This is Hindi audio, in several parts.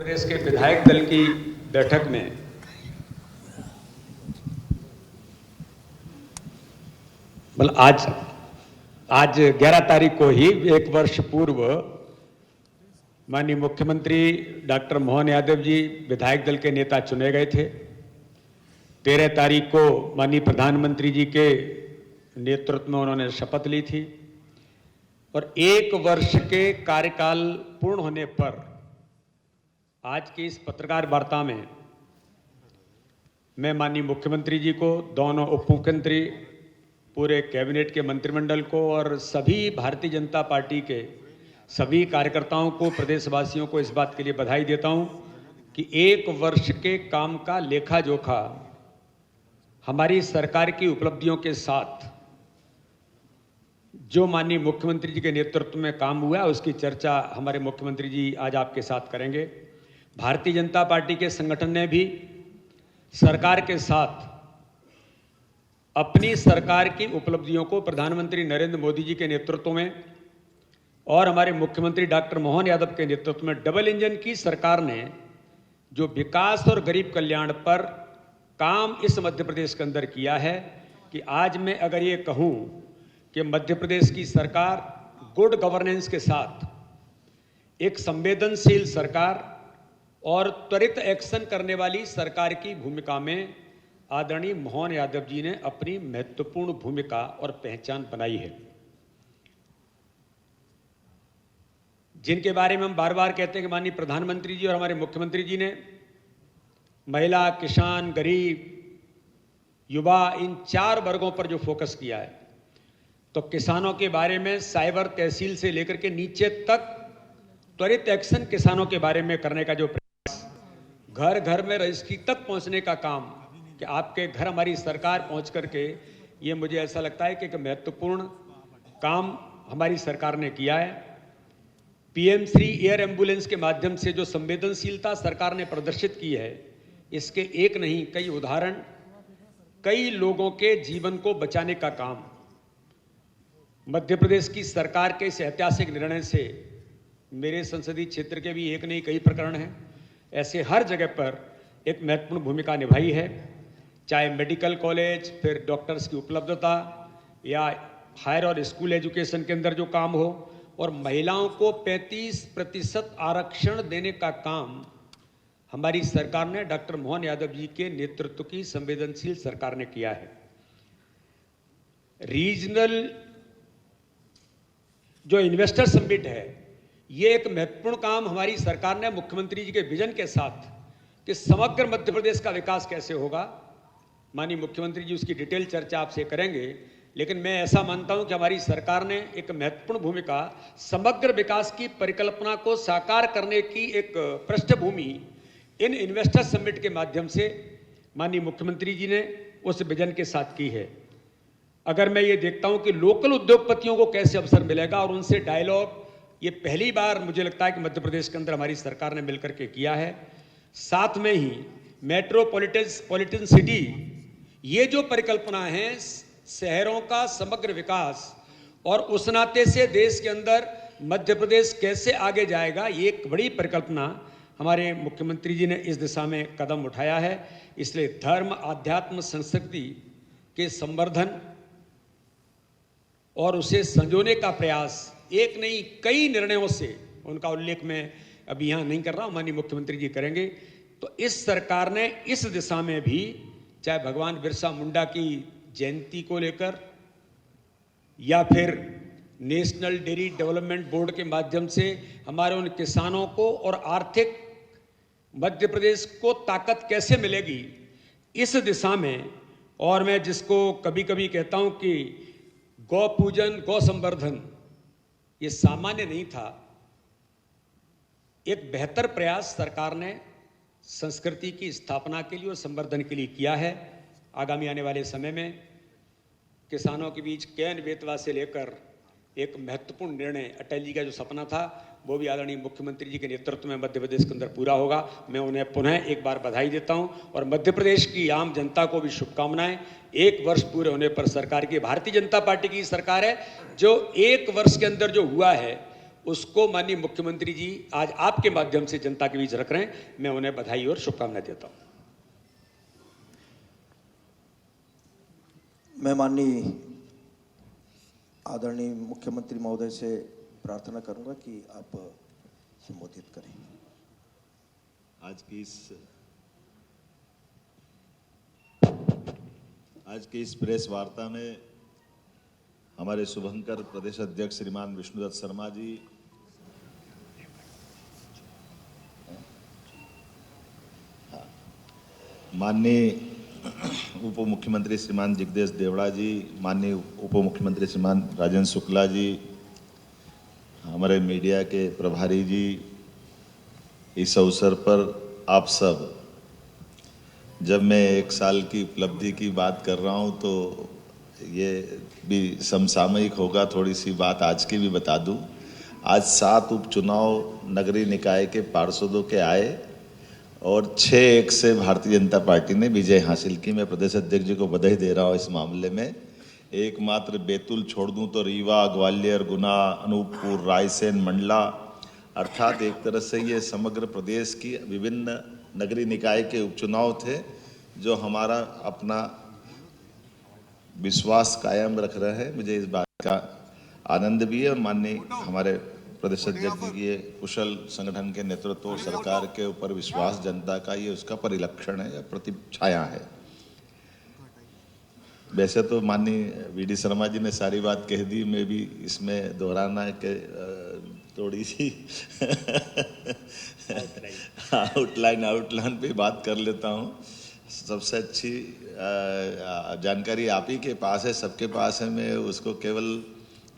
प्रदेश के विधायक दल की बैठक में मतलब आज 11 तारीख को ही एक वर्ष पूर्व माननीय मुख्यमंत्री डॉक्टर मोहन यादव जी विधायक दल के नेता चुने गए थे। 13 तारीख को माननीय प्रधानमंत्री जी के नेतृत्व में उन्होंने शपथ ली थी और एक वर्ष के कार्यकाल पूर्ण होने पर आज की इस पत्रकार वार्ता में मैं माननीय मुख्यमंत्री जी को, दोनों उप मुख्यमंत्री, पूरे कैबिनेट के मंत्रिमंडल को और सभी भारतीय जनता पार्टी के सभी कार्यकर्ताओं को, प्रदेशवासियों को इस बात के लिए बधाई देता हूं कि एक वर्ष के काम का लेखा जोखा हमारी सरकार की उपलब्धियों के साथ जो माननीय मुख्यमंत्री जी के नेतृत्व में काम हुआ है उसकी चर्चा हमारे मुख्यमंत्री जी आज आपके साथ करेंगे। भारतीय जनता पार्टी के संगठन ने भी सरकार के साथ अपनी सरकार की उपलब्धियों को प्रधानमंत्री नरेंद्र मोदी जी के नेतृत्व में और हमारे मुख्यमंत्री डॉक्टर मोहन यादव के नेतृत्व में डबल इंजन की सरकार ने जो विकास और गरीब कल्याण पर काम इस मध्य प्रदेश के अंदर किया है कि आज मैं अगर ये कहूं कि मध्य प्रदेश की सरकार गुड गवर्नेंस के साथ एक संवेदनशील सरकार और त्वरित एक्शन करने वाली सरकार की भूमिका में आदरणीय मोहन यादव जी ने अपनी महत्वपूर्ण भूमिका और पहचान बनाई है, जिनके बारे में हम बार बार कहते हैं कि माननीय प्रधानमंत्री जी और हमारे मुख्यमंत्री जी ने महिला, किसान, गरीब, युवा, इन 4 वर्गों पर जो फोकस किया है। तो किसानों के बारे में साइबर तहसील से लेकर के नीचे तक त्वरित एक्शन किसानों के बारे में करने का जो प्रयास, घर घर में रजिस्ट्री तक पहुंचने का काम कि आपके घर हमारी सरकार पहुंच करके, ये मुझे ऐसा लगता है कि एक महत्वपूर्ण काम हमारी सरकार ने किया है। पीएम श्री एयर एम्बुलेंस के माध्यम से जो संवेदनशीलता सरकार ने प्रदर्शित की है, इसके एक नहीं कई उदाहरण, कई लोगों के जीवन को बचाने का काम मध्य प्रदेश की सरकार के इस ऐतिहासिक निर्णय से, मेरे संसदीय क्षेत्र के भी एक नहीं कई प्रकरण हैं, ऐसे हर जगह पर एक महत्वपूर्ण भूमिका निभाई है। चाहे मेडिकल कॉलेज, फिर डॉक्टर्स की उपलब्धता या हायर और स्कूल एजुकेशन के अंदर जो काम हो, और महिलाओं को 35% आरक्षण देने का काम हमारी सरकार ने, डॉक्टर मोहन यादव जी के नेतृत्व की संवेदनशील सरकार ने किया है। रीजनल जो इन्वेस्टर समिट है, ये एक महत्वपूर्ण काम हमारी सरकार ने मुख्यमंत्री जी के विजन के साथ कि समग्र मध्य प्रदेश का विकास कैसे होगा, माननीय मुख्यमंत्री जी उसकी डिटेल चर्चा आपसे करेंगे, लेकिन मैं ऐसा मानता हूं कि हमारी सरकार ने एक महत्वपूर्ण भूमिका समग्र विकास की परिकल्पना को साकार करने की एक पृष्ठभूमि इन इन्वेस्टर समिट के माध्यम से माननीय मुख्यमंत्री जी ने उस विजन के साथ की है। अगर मैं ये देखता हूं कि लोकल उद्योगपतियों को कैसे अवसर मिलेगा और उनसे डायलॉग, ये पहली बार मुझे लगता है कि मध्य प्रदेश के अंदर हमारी सरकार ने मिलकर के किया है। साथ में ही मेट्रोपॉलिटन सिटी, ये जो परिकल्पना है शहरों का समग्र विकास और उस नाते से देश के अंदर मध्य प्रदेश कैसे आगे जाएगा, ये एक बड़ी परिकल्पना हमारे मुख्यमंत्री जी ने इस दिशा में कदम उठाया है। इसलिए धर्म, आध्यात्म, संस्कृति के संवर्धन और उसे संजोने का प्रयास, एक नहीं कई निर्णयों से, उनका उल्लेख मैं अभी यहाँ नहीं कर रहा हूँ, माननीय मुख्यमंत्री जी करेंगे। तो इस सरकार ने इस दिशा में भी, चाहे भगवान बिरसा मुंडा की जयंती को लेकर या फिर नेशनल डेयरी डेवलपमेंट बोर्ड के माध्यम से हमारे उन किसानों को और आर्थिक मध्य प्रदेश को ताकत कैसे मिलेगी, इस दिशा में, और मैं जिसको कभी कभी कहता हूं कि गौ पूजन, गौ संवर्धन ये सामान्य नहीं था, एक बेहतर प्रयास सरकार ने संस्कृति की स्थापना के लिए और संवर्धन के लिए किया है। आगामी आने वाले समय में किसानों के बीच कैन बेतवा से लेकर एक महत्वपूर्ण निर्णय, अटल जी का जो सपना था, वो भी आदरणीय मुख्यमंत्री जी के नेतृत्व में मध्य प्रदेश के अंदर पूरा होगा। मैं उन्हें पुनः एक बार बधाई देता हूं और मध्य प्रदेश की आम जनता को भी शुभकामनाएं। एक वर्ष पूरे होने पर सरकार की, भारतीय जनता पार्टी की सरकार है, जो एक वर्ष के अंदर जो हुआ है उसको माननीय मुख्यमंत्री जी आज आपके माध्यम से जनता के बीच रख रहे हैं। मैं उन्हें बधाई और शुभकामनाएं देता हूं। मैं माननीय आदरणीय मुख्यमंत्री महोदय से प्रार्थना करूंगा कि आप संबोधित करें। आज की इस प्रेस वार्ता में हमारे शुभंकर प्रदेश अध्यक्ष श्रीमान विष्णुदत्त शर्मा जी, माननीय उप मुख्यमंत्री श्रीमान जगदेश देवड़ा जी, माननीय उप मुख्यमंत्री श्रीमान राजेंद्र शुक्ला जी, हमारे मीडिया के प्रभारी जी, इस अवसर पर आप सब, जब मैं 1 साल की उपलब्धि की बात कर रहा हूं तो ये भी समसामयिक होगा, थोड़ी सी बात आज की भी बता दूं। आज 7 उपचुनाव नगरीय निकाय के पार्षदों के आए और 6-1 से भारतीय जनता पार्टी ने विजय हासिल की। मैं प्रदेश अध्यक्ष जी को बधाई दे रहा हूं इस मामले में। एकमात्र बैतूल छोड़ दूं तो रीवा, ग्वालियर, गुना, अनूपपुर, रायसेन, मंडला, अर्थात एक तरह से ये समग्र प्रदेश की विभिन्न नगरीय निकाय के उपचुनाव थे जो हमारा अपना विश्वास कायम रख रहे हैं। मुझे इस बात का आनंद भी है और माननीय हमारे प्रदेश अध्यक्ष जी के कुशल संगठन के नेतृत्व और सरकार के ऊपर विश्वास जनता का, ये उसका परिलक्षण है या प्रतिछाया है। वैसे तो माननीय वीडी शर्मा जी ने सारी बात कह दी, मैं भी इसमें दोहराना है कि थोड़ी सी आउटलाइन पे बात कर लेता हूँ। सबसे अच्छी जानकारी आप ही के पास है, सबके पास है, मैं उसको केवल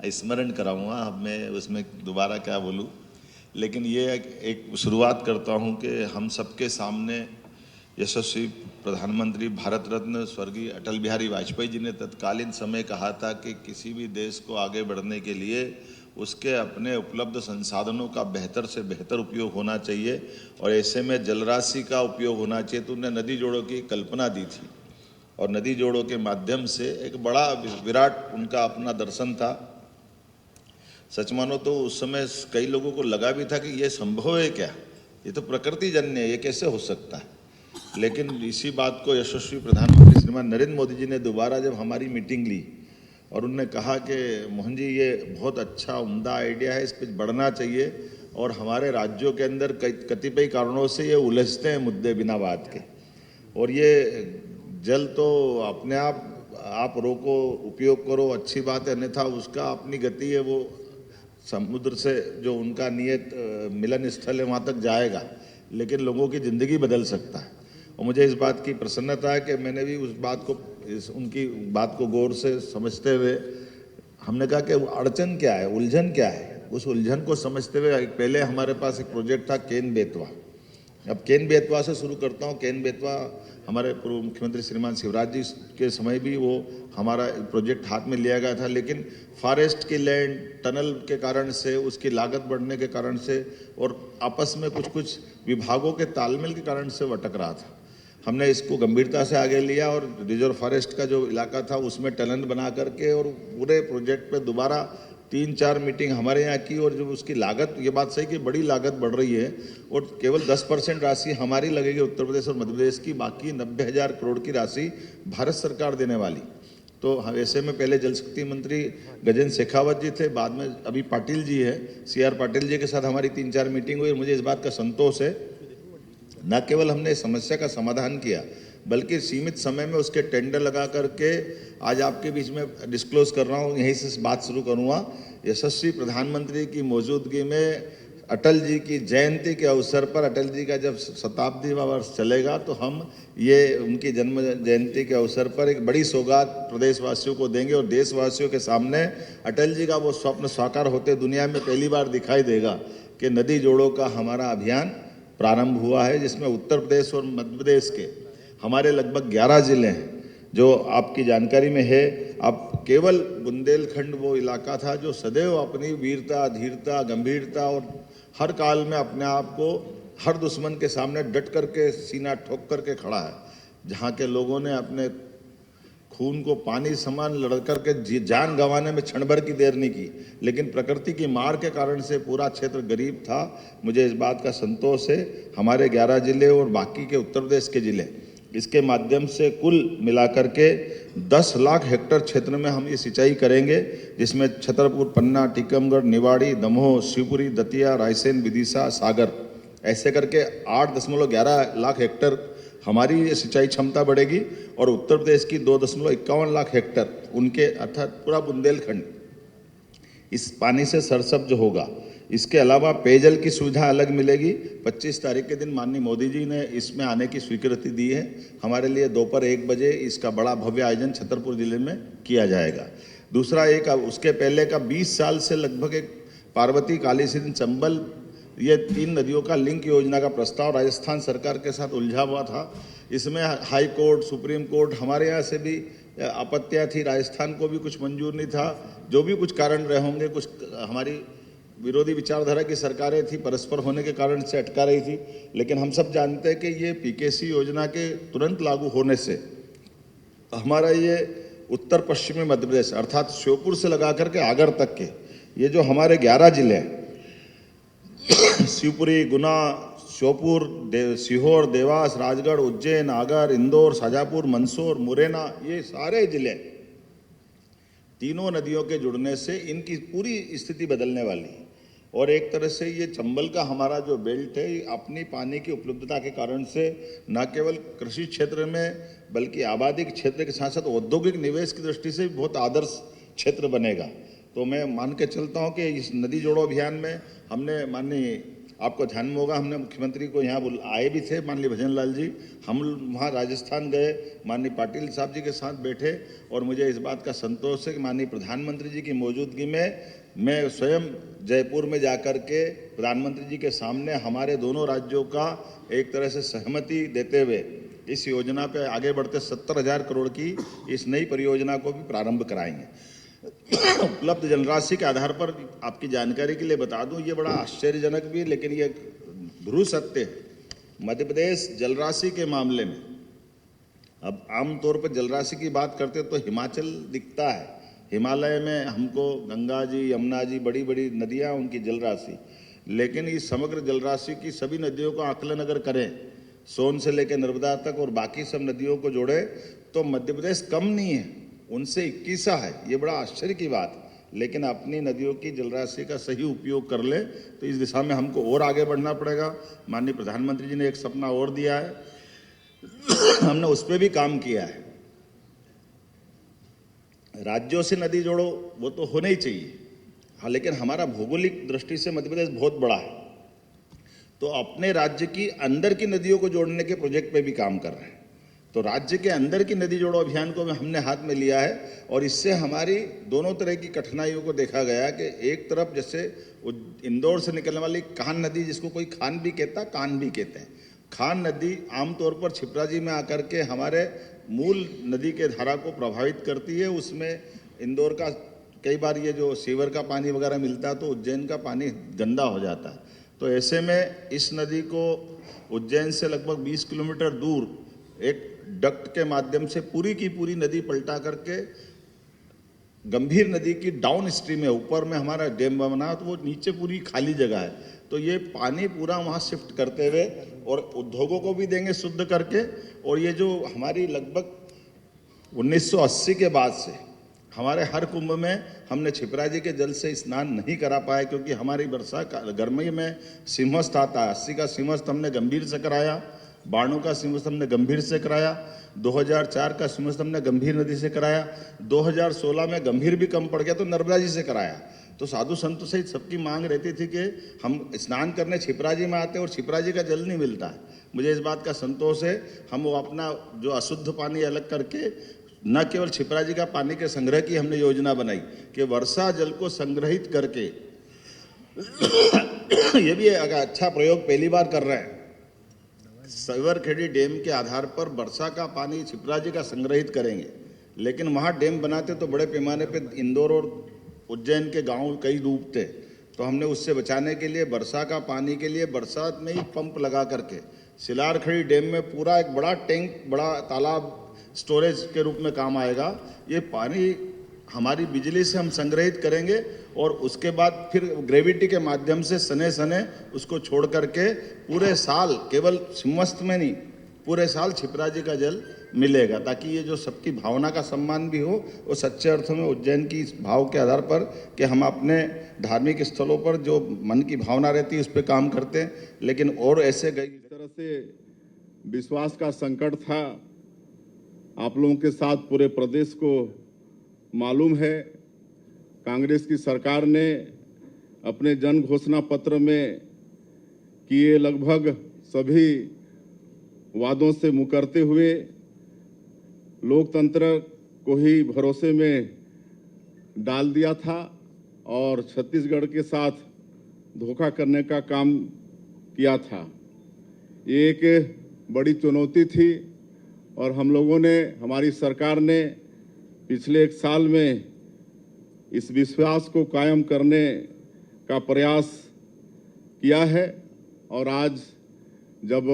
स्मरण कराऊंगा। अब मैं उसमें दोबारा क्या बोलूं, लेकिन ये एक शुरुआत करता हूं कि हम सबके सामने यशस्वी प्रधानमंत्री भारत रत्न स्वर्गीय अटल बिहारी वाजपेयी जी ने तत्कालीन समय कहा था कि किसी भी देश को आगे बढ़ने के लिए उसके अपने उपलब्ध संसाधनों का बेहतर से बेहतर उपयोग होना चाहिए और ऐसे में जलराशि का उपयोग होना चाहिए। तो उन्होंने नदी जोड़ों की कल्पना दी थी और नदी जोड़ों के माध्यम से एक बड़ा विराट उनका अपना दर्शन था। सच मानो तो उस समय कई लोगों को लगा भी था कि ये संभव है क्या, ये तो प्रकृति जन्य है, ये कैसे हो सकता है। लेकिन इसी बात को यशस्वी प्रधानमंत्री श्रीमान नरेंद्र मोदी जी ने दोबारा जब हमारी मीटिंग ली और उन्होंने कहा कि मोहन जी ये बहुत अच्छा उम्दा आइडिया है, इस पर बढ़ना चाहिए और हमारे राज्यों के अंदर कतिपय कारणों से ये उलझते हैं मुद्दे बिना बात के, और ये जल तो अपने आप रोको, उपयोग करो, अच्छी बात है, अन्यथा उसका अपनी गति है, वो समुद्र से जो उनका नियत मिलन स्थल है वहाँ तक जाएगा, लेकिन लोगों की ज़िंदगी बदल सकता है। और मुझे इस बात की प्रसन्नता है कि मैंने भी उस बात को उनकी बात को गौर से समझते हुए हमने कहा कि अड़चन क्या है, उलझन क्या है, उस उलझन को समझते हुए पहले हमारे पास एक प्रोजेक्ट था केन बेतवा। अब केन बेतवा से शुरू करता हूँ। केन बेतवा हमारे पूर्व मुख्यमंत्री श्रीमान शिवराज जी के समय भी वो हमारा प्रोजेक्ट हाथ में लिया गया था, लेकिन फॉरेस्ट की लैंड टनल के कारण से, उसकी लागत बढ़ने के कारण से और आपस में कुछ विभागों के तालमेल के कारण से अटक रहा था। हमने इसको गंभीरता से आगे लिया और रिजर्व फॉरेस्ट का जो इलाका था उसमें टनल बना करके और पूरे प्रोजेक्ट पे दोबारा 3-4 मीटिंग हमारे यहाँ की और जब उसकी लागत, ये बात सही कि बड़ी लागत बढ़ रही है और केवल 10% राशि हमारी लगेगी उत्तर प्रदेश और मध्य प्रदेश की, बाकी 90,000 करोड़ की राशि भारत सरकार देने वाली। तो ऐसे में पहले जल शक्ति मंत्री गजेंद्र शेखावत जी थे, बाद में अभी पाटिल जी है, CR पाटिल जी के साथ हमारी 3-4 मीटिंग हुई और मुझे इस बात का संतोष है, न केवल हमने समस्या का समाधान किया बल्कि सीमित समय में उसके टेंडर लगा करके आज आपके बीच में डिस्क्लोज कर रहा हूँ, यहीं से बात शुरू करूँगा। यशस्वी प्रधानमंत्री की मौजूदगी में अटल जी की जयंती के अवसर पर, अटल जी का जब शताब्दी वर्ष चलेगा तो हम ये उनकी जन्म जयंती के अवसर पर एक बड़ी सौगात प्रदेशवासियों को देंगे और देशवासियों के सामने अटल जी का वो स्वप्न साकार होते दुनिया में पहली बार दिखाई देगा कि नदी जोड़ों का हमारा अभियान प्रारंभ हुआ है, जिसमें उत्तर प्रदेश और मध्य प्रदेश के हमारे लगभग 11 जिले हैं। जो आपकी जानकारी में है, आप केवल बुंदेलखंड वो इलाका था जो सदैव अपनी वीरता, धीरता, गंभीरता और हर काल में अपने आप को हर दुश्मन के सामने डट करके सीना ठोक करके खड़ा है, जहाँ के लोगों ने अपने खून को पानी समान लड़ करके जान गंवाने में क्षण भर की देर नहीं की, लेकिन प्रकृति की मार के कारण से पूरा क्षेत्र गरीब था। मुझे इस बात का संतोष है, हमारे 11 जिले और बाकी के उत्तर प्रदेश के जिले इसके माध्यम से कुल मिलाकर के 10 लाख हेक्टेयर क्षेत्र में हम ये सिंचाई करेंगे, जिसमें छतरपुर, पन्ना, टीकमगढ़, निवाड़ी, दमोह, शिवपुरी, दतिया, रायसेन, विदिशा, सागर ऐसे करके 8.11 लाख हेक्टेयर हमारी ये सिंचाई क्षमता बढ़ेगी और उत्तर प्रदेश की 2.51 लाख हेक्टेयर उनके अर्थात पूरा बुंदेलखंड इस पानी से सरसब्ज होगा। इसके अलावा पेयजल की सुविधा अलग मिलेगी। 25 तारीख के दिन माननीय मोदी जी ने इसमें आने की स्वीकृति दी है। हमारे लिए दोपहर 1 बजे इसका बड़ा भव्य आयोजन छतरपुर जिले में किया जाएगा। दूसरा एक उसके पहले का 20 साल से लगभग एक पार्वती, काली सिंध, चंबल ये 3 नदियों का लिंक योजना का प्रस्ताव राजस्थान सरकार के साथ उलझा हुआ था। इसमें हाई कोर्ट, सुप्रीम कोर्ट, हमारे यहाँ से भी आपत्तियाँ थी, राजस्थान को भी कुछ मंजूर नहीं था। जो भी कुछ कारण रहे होंगे, कुछ हमारी विरोधी विचारधारा की सरकारें थी, परस्पर होने के कारण से अटका रही थी। लेकिन हम सब जानते हैं कि ये पीकेसी योजना के तुरंत लागू होने से हमारा ये उत्तर पश्चिमी मध्य प्रदेश अर्थात श्योपुर से लगा करके आगर तक के ये जो हमारे 11 जिले हैं शिवपुरी, गुना, श्योपुर, सीहोर, देवास, राजगढ़, उज्जैन, आगर, इंदौर, शाजापुर, मंदसौर, मुरैना, ये सारे जिले तीनों नदियों के जुड़ने से इनकी पूरी स्थिति बदलने वाली है। और एक तरह से ये चंबल का हमारा जो बेल्ट है अपनी पानी की उपलब्धता के कारण से न केवल कृषि क्षेत्र में बल्कि आबादी के क्षेत्र के साथ साथ औद्योगिक निवेश की दृष्टि से भी बहुत आदर्श क्षेत्र बनेगा। तो मैं मान के चलता हूँ कि इस नदी जोड़ो अभियान में हमने माननीय आपको ध्यान में होगा, हमने मुख्यमंत्री को यहाँ आए भी थे, माननीय भजन लाल जी, हम वहाँ राजस्थान गए, माननीय पाटिल साहब जी के साथ बैठे और मुझे इस बात का संतोष है कि माननीय प्रधानमंत्री जी की मौजूदगी में मैं स्वयं जयपुर में जाकर के प्रधानमंत्री जी के सामने हमारे दोनों राज्यों का एक तरह से सहमति देते हुए इस योजना पे आगे बढ़ते 70,000 करोड़ की इस नई परियोजना को भी प्रारंभ कराएंगे। उपलब्ध जलराशि के आधार पर आपकी जानकारी के लिए बता दूं, ये बड़ा आश्चर्यजनक भी लेकिन ये ध्रुव सत्य है। मध्य प्रदेश जलराशि के मामले में अब आमतौर पर जलराशि की बात करते तो हिमाचल दिखता है, हिमालय में हमको गंगा जी, यमुना जी, बड़ी बड़ी नदियां उनकी जलराशि, लेकिन इस समग्र जलराशि की सभी नदियों का आकलन अगर करें, सोन से लेकर नर्मदा तक और बाकी सब नदियों को जोड़े तो मध्य प्रदेश कम नहीं है, उनसे 21वां है। ये बड़ा आश्चर्य की बात, लेकिन अपनी नदियों की जलराशि का सही उपयोग कर ले तो इस दिशा में हमको और आगे बढ़ना पड़ेगा। माननीय प्रधानमंत्री जी ने एक सपना और दिया है, हमने उस पर भी काम किया है। राज्यों से नदी जोड़ो वो तो होना ही चाहिए, हाँ, लेकिन हमारा भौगोलिक दृष्टि से मध्य प्रदेश बहुत बड़ा है, तो अपने राज्य की अंदर की नदियों को जोड़ने के प्रोजेक्ट पे भी काम कर रहे हैं। तो राज्य के अंदर की नदी जोड़ो अभियान को हमने हाथ में लिया है और इससे हमारी दोनों तरह की कठिनाइयों को देखा गया कि एक तरफ जैसे इंदौर से निकलने वाली कान नदी, जिसको कोई खान भी कहता, कान भी कहते हैं, खान नदी आमतौर पर छिपराजी में आकर के हमारे मूल नदी के धारा को प्रभावित करती है। उसमें इंदौर का कई बार ये जो सीवर का पानी वगैरह मिलता है तो उज्जैन का पानी गंदा हो जाता है। तो ऐसे में इस नदी को उज्जैन से लगभग 20 किलोमीटर दूर एक डक्ट के माध्यम से पूरी की पूरी नदी पलटा करके गंभीर नदी की डाउन स्ट्रीम है, ऊपर में हमारा डैम बना तो वो नीचे पूरी खाली जगह है, तो ये पानी पूरा वहाँ शिफ्ट करते हुए और उद्योगों को भी देंगे शुद्ध करके। और ये जो हमारी लगभग 1980 के बाद से हमारे हर कुंभ में हमने छिपराजी के जल से स्नान नहीं करा पाए, क्योंकि हमारी वर्षा गर्मी में सिंहस्थ आता है। 80 का सिंहस्थ हमने गंभीर से कराया, 92 का सिंहस्थ हमने गंभीर से कराया, 2004 का सिंहस्थ हमने गंभीर नदी से कराया, 2016 में गंभीर भी कम पड़ गया तो नर्मदा जी से कराया। तो साधु संतों सहित सबकी मांग रहती थी कि हम स्नान करने छिपराजी में आते और छिपराजी का जल नहीं मिलता है। मुझे इस बात का संतोष है, हम वो अपना जो अशुद्ध पानी अलग करके न केवल छिपराजी का पानी के संग्रह की हमने योजना बनाई कि वर्षा जल को संग्रहित करके ये भी एक अच्छा प्रयोग पहली बार कर रहे हैं। सवरखेड़ी डैम के आधार पर वर्षा का पानी छिपराजी का संग्रहित करेंगे, लेकिन वहाँ डैम बनाते तो बड़े पैमाने पे इंदौर और उज्जैन के गांव कई डूबते, तो हमने उससे बचाने के लिए वर्षा का पानी के लिए बरसात में ही पंप लगा करके सिलारखेड़ी डैम में पूरा एक बड़ा टैंक, बड़ा तालाब स्टोरेज के रूप में काम आएगा। ये पानी हमारी बिजली से हम संग्रहित करेंगे और उसके बाद फिर ग्रेविटी के माध्यम से सने सने उसको छोड़ करके पूरे साल, केवल सिमस्त में नहीं, पूरे साल छिपरा जी का जल मिलेगा, ताकि ये जो सबकी भावना का सम्मान भी हो, वो सच्चे अर्थों में उज्जैन की इस भाव के आधार पर कि हम अपने धार्मिक स्थलों पर जो मन की भावना रहती है उस पर काम करते हैं। लेकिन और ऐसे गई तरह से विश्वास का संकट था, आप लोगों के साथ पूरे प्रदेश को मालूम है। कांग्रेस की सरकार ने अपने जन घोषणा पत्र में किए लगभग सभी वादों से मुकरते हुए लोकतंत्र को ही भरोसे में डाल दिया था और छत्तीसगढ़ के साथ धोखा करने का काम किया था। ये एक बड़ी चुनौती थी और हम लोगों ने, हमारी सरकार ने पिछले एक साल में इस विश्वास को कायम करने का प्रयास किया है और आज जब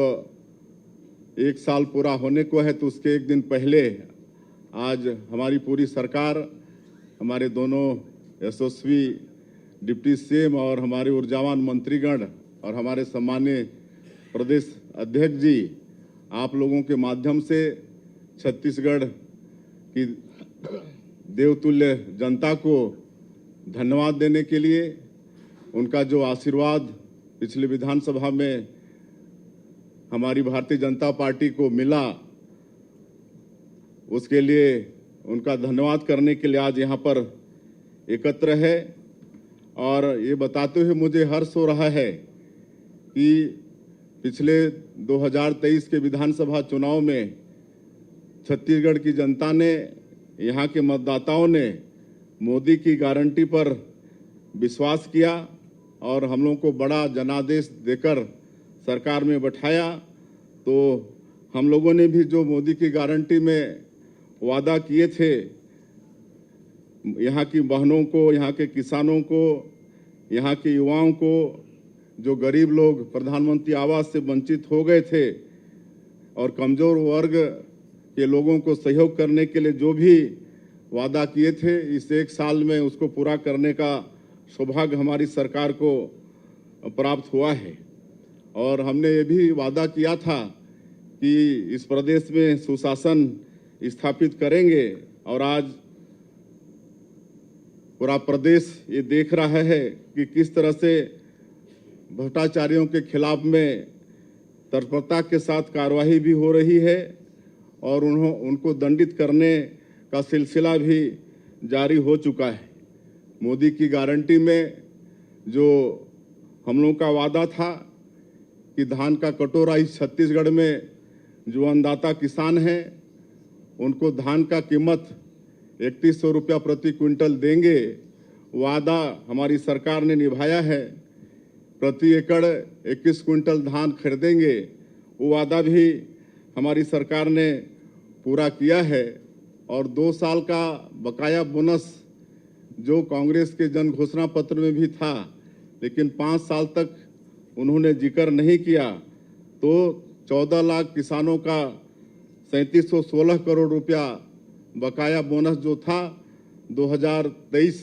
एक साल पूरा होने को है तो उसके एक दिन पहले आज हमारी पूरी सरकार, हमारे दोनों यशस्वी डिप्टी सीएम और हमारे ऊर्जावान मंत्रीगण और हमारे सम्मानीय प्रदेश अध्यक्ष जी, आप लोगों के माध्यम से छत्तीसगढ़ की देवतुल्य जनता को धन्यवाद देने के लिए, उनका जो आशीर्वाद पिछले विधानसभा में हमारी भारतीय जनता पार्टी को मिला, उसके लिए उनका धन्यवाद करने के लिए आज यहाँ पर एकत्र है। और ये बताते हुए मुझे हर्ष हो रहा है कि पिछले 2023 के विधानसभा चुनाव में छत्तीसगढ़ की जनता ने, यहाँ के मतदाताओं ने मोदी की गारंटी पर विश्वास किया और हम लोगों को बड़ा जनादेश देकर सरकार में बैठाया। तो हम लोगों ने भी जो मोदी की गारंटी में वादा किए थे, यहाँ की बहनों को, यहाँ के किसानों को, यहाँ के युवाओं को, जो गरीब लोग प्रधानमंत्री आवास से वंचित हो गए थे और कमजोर वर्ग के लोगों को सहयोग करने के लिए जो भी वादा किए थे, इस एक साल में उसको पूरा करने का सौभाग्य हमारी सरकार को प्राप्त हुआ है। और हमने ये भी वादा किया था कि इस प्रदेश में सुशासन स्थापित करेंगे और आज पूरा प्रदेश ये देख रहा है कि किस तरह से भ्रष्टाचारियों के खिलाफ में तत्परता के साथ कार्रवाई भी हो रही है और उनको दंडित करने का सिलसिला भी जारी हो चुका है। मोदी की गारंटी में जो हम लोगों का वादा था कि धान का कटोरा इस छत्तीसगढ़ में जो अन्नदाता किसान हैं उनको धान का कीमत 3100 रुपया प्रति क्विंटल देंगे, वादा हमारी सरकार ने निभाया है। प्रति एकड़ 21 क्विंटल धान खरीदेंगे, वो वादा भी हमारी सरकार ने पूरा किया है। और 2 साल का बकाया बोनस जो कांग्रेस के जन घोषणा पत्र में भी था, लेकिन 5 साल तक उन्होंने जिक्र नहीं किया, तो 14 लाख किसानों का 3716 करोड़ रुपया बकाया बोनस जो था 2023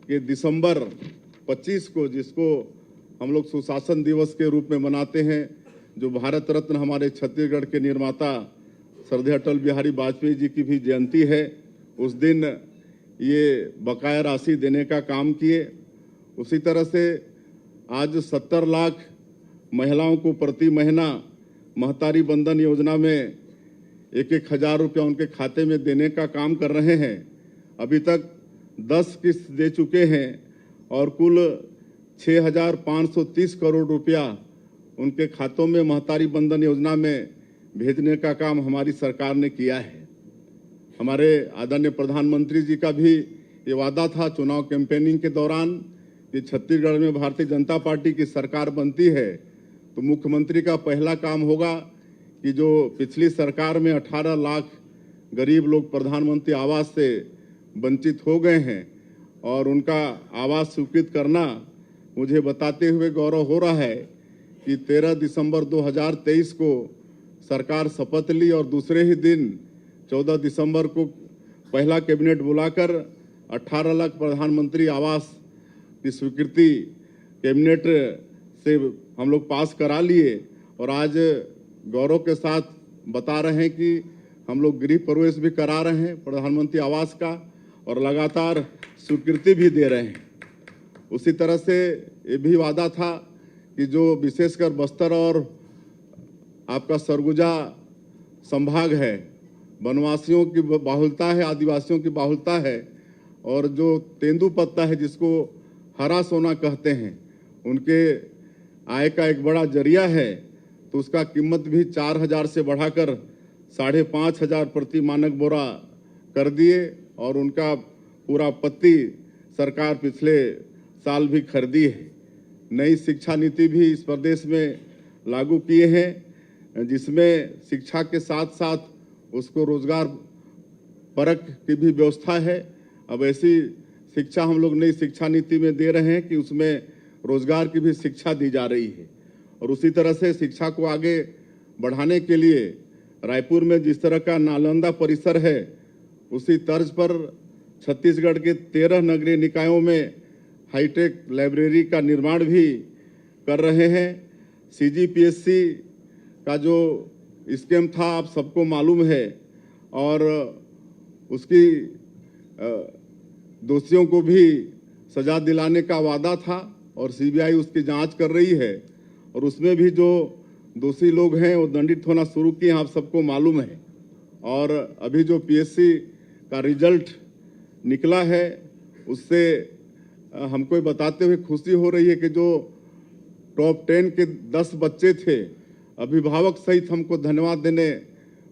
के दिसंबर 25 को, जिसको हम लोग सुशासन दिवस के रूप में मनाते हैं, जो भारत रत्न हमारे छत्तीसगढ़ के निर्माता श्रद्धेय अटल बिहारी वाजपेयी जी की भी जयंती है, उस दिन ये बकाया राशि देने का काम किए। उसी तरह से आज 70 लाख महिलाओं को प्रति महीना महतारी बंधन योजना में 1-1 हज़ार रुपया उनके खाते में देने का काम कर रहे हैं। अभी तक 10 किस्त दे चुके हैं और कुल 6,530 करोड़ रुपया उनके खातों में महतारी बंधन योजना में भेजने का काम हमारी सरकार ने किया है। हमारे आदरणीय प्रधानमंत्री जी का भी ये वादा था चुनाव कैंपेनिंग के दौरान कि छत्तीसगढ़ में भारतीय जनता पार्टी की सरकार बनती है तो मुख्यमंत्री का पहला काम होगा कि जो पिछली सरकार में 18 लाख गरीब लोग प्रधानमंत्री आवास से वंचित हो गए हैं और उनका आवास स्वीकृत करना, मुझे बताते हुए गौरव हो रहा है कि 13 दिसंबर 2023 को सरकार शपथ ली और दूसरे ही दिन 14 दिसंबर को पहला कैबिनेट बुलाकर 18 लाख प्रधानमंत्री आवास की स्वीकृति कैबिनेट से हम लोग पास करा लिए और आज गौरव के साथ बता रहे हैं कि हम लोग गृह प्रवेश भी करा रहे हैं प्रधानमंत्री आवास का और लगातार स्वीकृति भी दे रहे हैं। उसी तरह से ये भी वादा था कि जो विशेषकर बस्तर और आपका सरगुजा संभाग है, वनवासियों की बाहुलता है, आदिवासियों की बाहुलता है, और जो तेंदुपत्ता है जिसको हरा सोना कहते हैं, उनके आय का एक बड़ा जरिया है, तो उसका कीमत भी 4,000 से बढ़ाकर 5,500 प्रति मानक बोरा कर दिए और उनका पूरा पत्ती सरकार पिछले साल भी खरीदी है। नई शिक्षा नीति भी इस प्रदेश में लागू किए हैं, जिसमें शिक्षा के साथ साथ उसको रोजगार परक की भी व्यवस्था है। अब ऐसी शिक्षा हम लोग नई शिक्षा नीति में दे रहे हैं कि उसमें रोजगार की भी शिक्षा दी जा रही है। और उसी तरह से शिक्षा को आगे बढ़ाने के लिए रायपुर में जिस तरह का नालंदा परिसर है, उसी तर्ज पर छत्तीसगढ़ के 13 नगरीय निकायों में हाईटेक लाइब्रेरी का निर्माण भी कर रहे हैं। CGPSC का जो स्कीम था आप सबको मालूम है, और उसकी दोषियों को भी सजा दिलाने का वादा था और CBI उसकी जांच कर रही है, और उसमें भी जो दोषी लोग हैं वो दंडित होना शुरू किए, आप सबको मालूम है। और अभी जो PSC का रिजल्ट निकला है उससे हमको बताते हुए खुशी हो रही है कि जो टॉप 10 के 10 बच्चे थे, अभिभावक सहित हमको धन्यवाद देने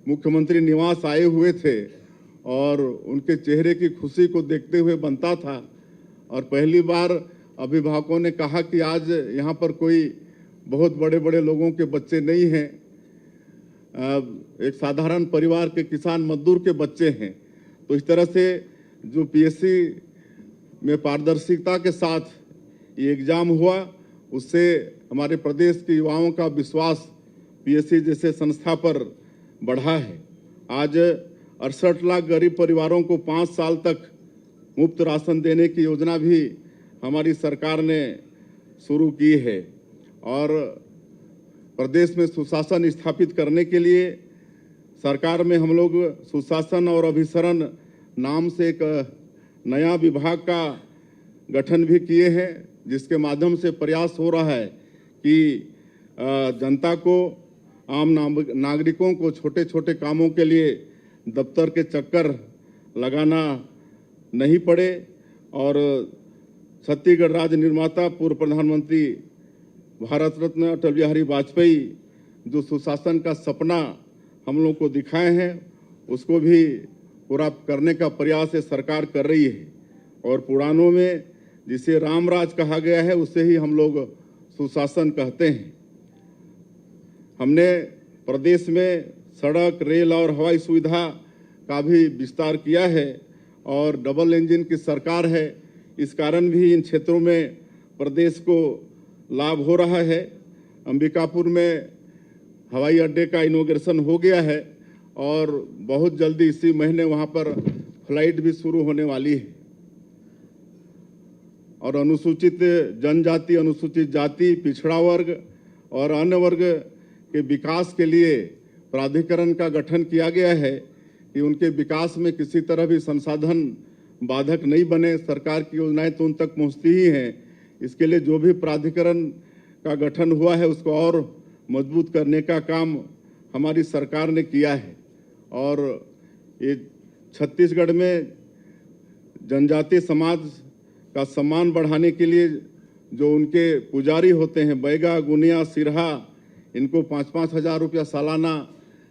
मुख्यमंत्री निवास आए हुए थे और उनके चेहरे की खुशी को देखते हुए बनता था। और पहली बार अभिभावकों ने कहा कि आज यहाँ पर कोई बहुत बड़े बड़े लोगों के बच्चे नहीं हैं, एक साधारण परिवार के किसान मजदूर के बच्चे हैं। तो इस तरह से जो PSC में पारदर्शिता के साथ ये एग्जाम हुआ, उससे हमारे प्रदेश के युवाओं का विश्वास PSC जैसे संस्था पर बढ़ा है। आज 68 लाख गरीब परिवारों को 5 साल तक मुफ्त राशन देने की योजना भी हमारी सरकार ने शुरू की है। और प्रदेश में सुशासन स्थापित करने के लिए सरकार में हम लोग सुशासन और अभिसरण नाम से एक नया विभाग का गठन भी किए हैं, जिसके माध्यम से प्रयास हो रहा है कि जनता को, आम नागरिकों को छोटे छोटे कामों के लिए दफ्तर के चक्कर लगाना नहीं पड़े। और छत्तीसगढ़ राज्य निर्माता पूर्व प्रधानमंत्री भारत रत्न अटल बिहारी वाजपेयी जो सुशासन का सपना हम लोग को दिखाए हैं, उसको भी पूरा करने का प्रयास ये सरकार कर रही है। और पुराणों में जिसे रामराज कहा गया है, उससे ही हम लोग सुशासन कहते हैं। हमने प्रदेश में सड़क, रेल और हवाई सुविधा का भी विस्तार किया है और डबल इंजन की सरकार है, इस कारण भी इन क्षेत्रों में प्रदेश को लाभ हो रहा है। अंबिकापुर में हवाई अड्डे का इनॉग्रेशन हो गया है और बहुत जल्दी इसी महीने वहां पर फ्लाइट भी शुरू होने वाली है। और अनुसूचित जनजाति, अनुसूचित जाति, पिछड़ा वर्ग और अन्य वर्ग के विकास के लिए प्राधिकरण का गठन किया गया है कि उनके विकास में किसी तरह भी संसाधन बाधक नहीं बने। सरकार की योजनाएं तो उन तक पहुंचती ही हैं, इसके लिए जो भी प्राधिकरण का गठन हुआ है उसको और मजबूत करने का काम हमारी सरकार ने किया है। और ये छत्तीसगढ़ में जनजातीय समाज का सम्मान बढ़ाने के लिए जो उनके पुजारी होते हैं, बैगा, गुनिया, सिरहा, इनको 5-5 हज़ार रुपया सालाना